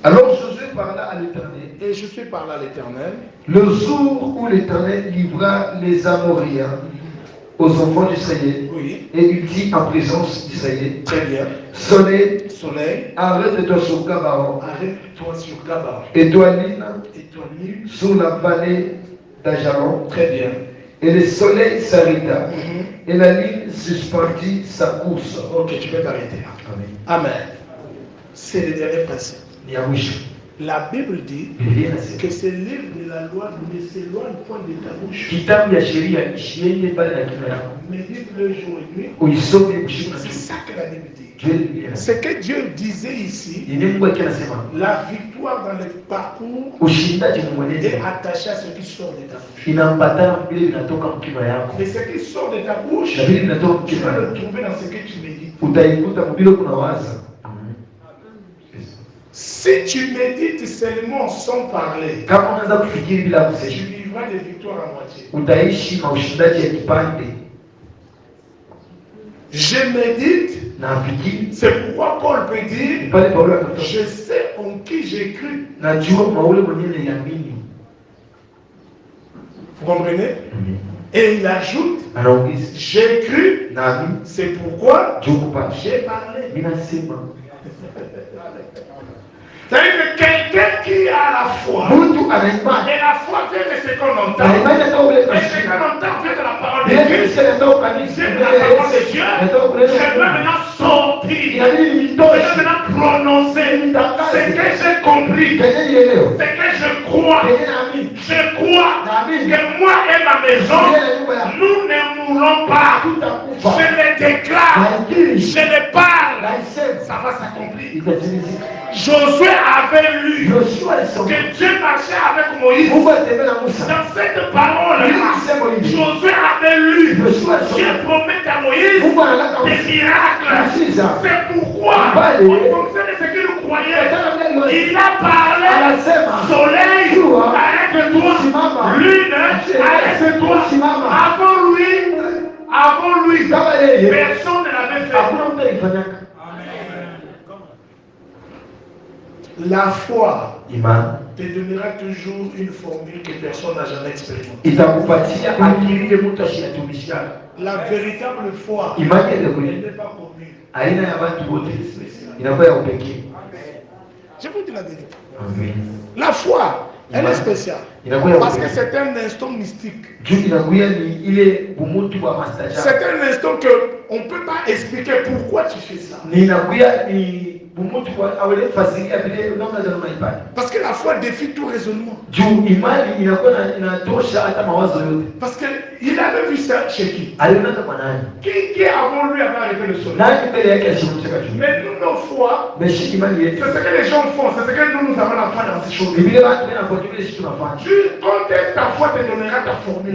[SPEAKER 2] Alors Josué parla à l'Éternel.
[SPEAKER 1] Et Josué parla à l'Éternel.
[SPEAKER 2] Le jour où l'Éternel livra les Amoriens aux enfants d'Israël,
[SPEAKER 1] oui.
[SPEAKER 2] Et il dit en présence d'Israël,
[SPEAKER 1] très bien.
[SPEAKER 2] Soleil,
[SPEAKER 1] arrête-toi
[SPEAKER 2] sur Gabaon.
[SPEAKER 1] Arrête-toi sur Gabaon.
[SPEAKER 2] Étoile,
[SPEAKER 1] sur
[SPEAKER 2] la vallée d'Ajalon.
[SPEAKER 1] Très bien.
[SPEAKER 2] Et le soleil s'arrêta. Et la ligne suspendit sa course.
[SPEAKER 1] Ok, tu peux t'arrêter. Amen. C'est le dernier principe. La Bible dit que ce livre de la loi ne s'éloigne point de ta bouche. Médite le jour et nuit. C'est ça que la Bible dit. Ce que Dieu disait ici, la victoire dans le parcours est attachée à ce qui sort de ta bouche. Mais ce qui sort de ta bouche, tu vas le trouver dans ce que tu médites. Si tu médites seulement sans parler, tu vivras des victoires à moitié. Je médite, c'est pourquoi Paul peut dire, je sais en qui j'ai cru. Vous comprenez? Et il ajoute, j'ai cru, c'est pourquoi j'ai parlé. C'est-à-dire que quelqu'un qui a la foi, et la foi vient de ce qu'on entend, et ce qu'on entend vient de la parole de Dieu, c'est de la parole de Dieu, je peux maintenant sortir, je peux maintenant prononcer ce que j'ai compris, ce que je crois que moi et ma maison, nous ne mourrons pas. Je le déclare, je le parle, ça va s'accomplir. Josué avait lu que Dieu marchait avec Moïse. Dans cette parole, Josué avait lu Dieu promet à Moïse des miracles. C'est pourquoi, en fonction de ce qu'il croyait, il a parlé soleil, arrête-toi, lune, arrête-toi. Avant lui, personne ne l'avait fait. La foi te donnera toujours une formule que personne n'a jamais expérimentée. La véritable foi, elle n'est pas commune. Je vous dis la vérité. La foi, elle est spéciale. Parce que c'est un instant mystique. C'est un instant qu'on ne peut pas expliquer pourquoi tu fais ça. Parce que la foi défie tout raisonnement. Parce qu'il avait vu ça chez qui? Qui avant lui avait arrêté le soleil? Mais nous, nos foi, c'est ce que les gens font, c'est ce que nous avons la foi dans ces choses. Quand ta foi te donnera ta formule.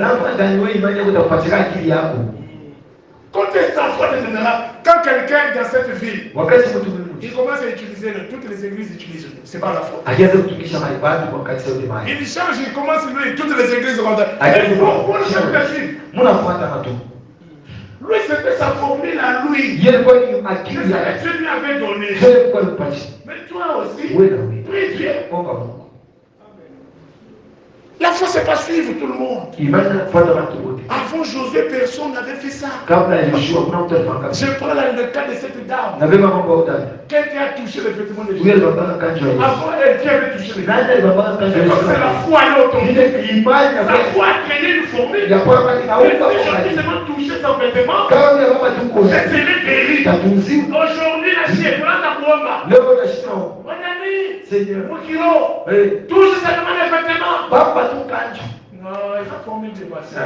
[SPEAKER 1] Quand ta foi te donnera, quand quelqu'un dans cette ville, il commence à utiliser toutes les églises utilisent. C'est pas la foi. Il change, il commence lui, toutes les églises vont dire. Pour le chef de ville. Lui, c'était sa formule à lui. C'est ce que Dieu lui avait donné. Mais toi aussi, prie Dieu. La foi, c'est pas suivre tout le monde. Avant Josué, personne n'avait fait ça. Je prends le cas de cette dame. Quelqu'un a touché le vêtement de Jésus. Avant elle, qui avait touché les vêtements. C'est la foi à l'autorité. La foi a traîné une fourmi. J'ai seulement touché son vêtement. J'ai scellé guéri. Aujourd'hui, la chienne est à Roma. Mon ami, mon kilo, touche seulement les vêtements. Non, il faut former des passés.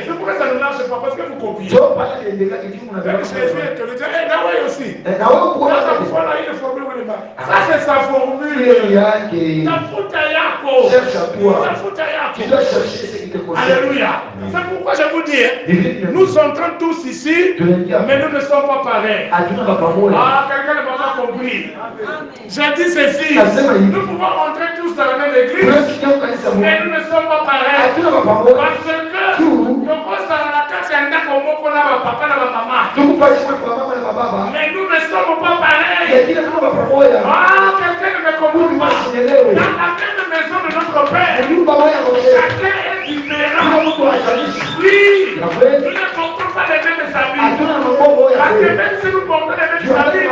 [SPEAKER 1] C'est pourquoi ça ne marche pas, parce que vous copiez. C'est aussi. Ça, c'est sa formule. Alléluia. C'est pourquoi je vous dis, nous entrons tous ici, mais nous ne sommes pas pareils. Ah, quelqu'un ne m'a pas compris. J'ai dit ceci. Nous pouvons entrer tous dans la même église, mais nous ne sommes pas pareils. Parce que mais nous ne sommes pas pareils. Ah, quelqu'un ne me comprend pas. Dans la même maison de notre Père, chacun est différent. Oui, nous ne portons pas les mêmes habits. Parce que même si nous portons les mêmes habits,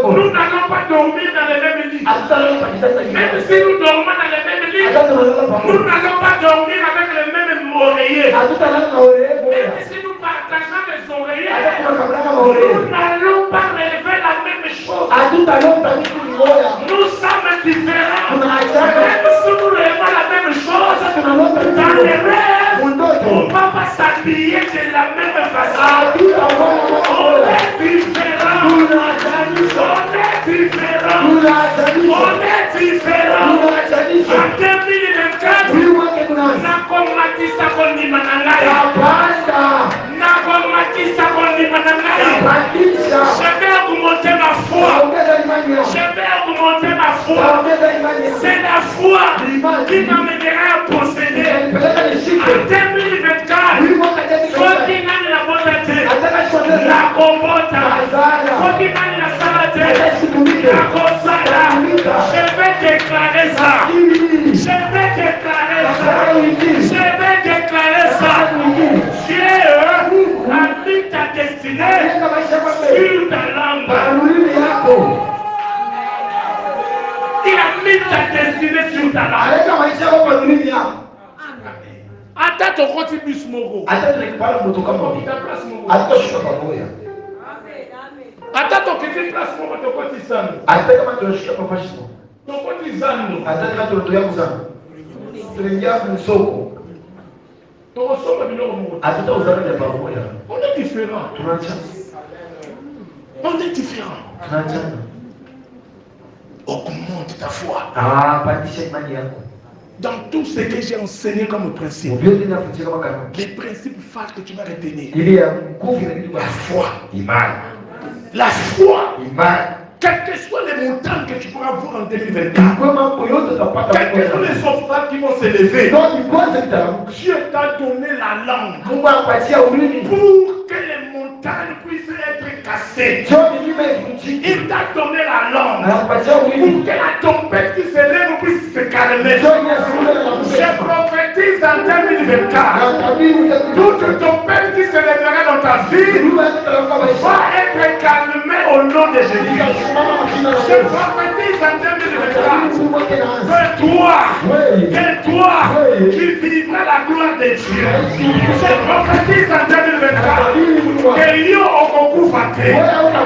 [SPEAKER 1] nous n'allons pas dormir dans les mêmes lits. Même si nous dormons dans les mêmes lits, nous n'allons pas dormir avec les mêmes oreillers. Même si nous partageons les oreillers, nous n'allons pas rêver la même chose. Nous sommes différents. Même si nous rêvons la même chose, dans les rêves, on ne va pas s'habiller de la même façon. On est différents. On est différents. On est différents. En 2024, nakomatisa kondima na ngai. Nakomatisa kondima na ngai. Je vais augmenter ma foi. Je vais augmenter ma foi. C'est la foi qui m'amènera à posséder. En 2024, soit qui n'a la bonté, la combota, soit qui n'a la salade, la kosala. Je vais déclarer ça. Je vais déclarer ça. Je vais déclarer ça. Dieu a mis ta destinée sur ta langue. Il a mis ta destinée sur ta langue. Attends ton cotibus mogo. Attends ton petit place mogo ton cotisano. Ton cotisano. On est différent. On est différent. Augmente ta foi. Dans tout ce que j'ai enseigné comme principe, les principes phares que tu vas retenir. La foi. La foi. Quelles que soient les montagnes que tu pourras voir en 2024, quels que soient les obstacles qui vont s'élever, Dieu t'a donné la langue pour que les montagnes puissent être cassées. Il t'a donné la langue pour que la tempête qui s'élève puisse se calmer. Je prophétise en 2024, toute tempête qui s'élèvera dans ta vie va être calmée au nom de Jésus. Je prophétise en 2024 que toi qui vivras la gloire de Dieu. Je prophétise en 2024 que yo okokufate.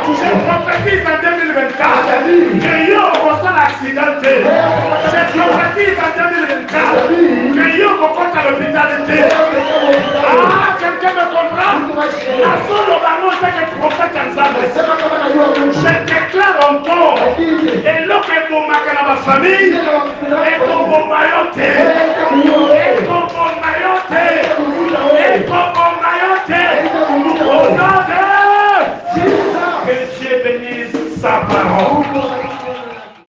[SPEAKER 1] Je prophétise en 2024 que yo okosa l'accidenté. Je prophétise en 2024 que yo okokota l'hôpital. Ah, quelqu'un me comprend? La seule ballon c'est que prophète en Zambie. Je déclare encore, et l'autre est pour ma famille, et pour mon maillot,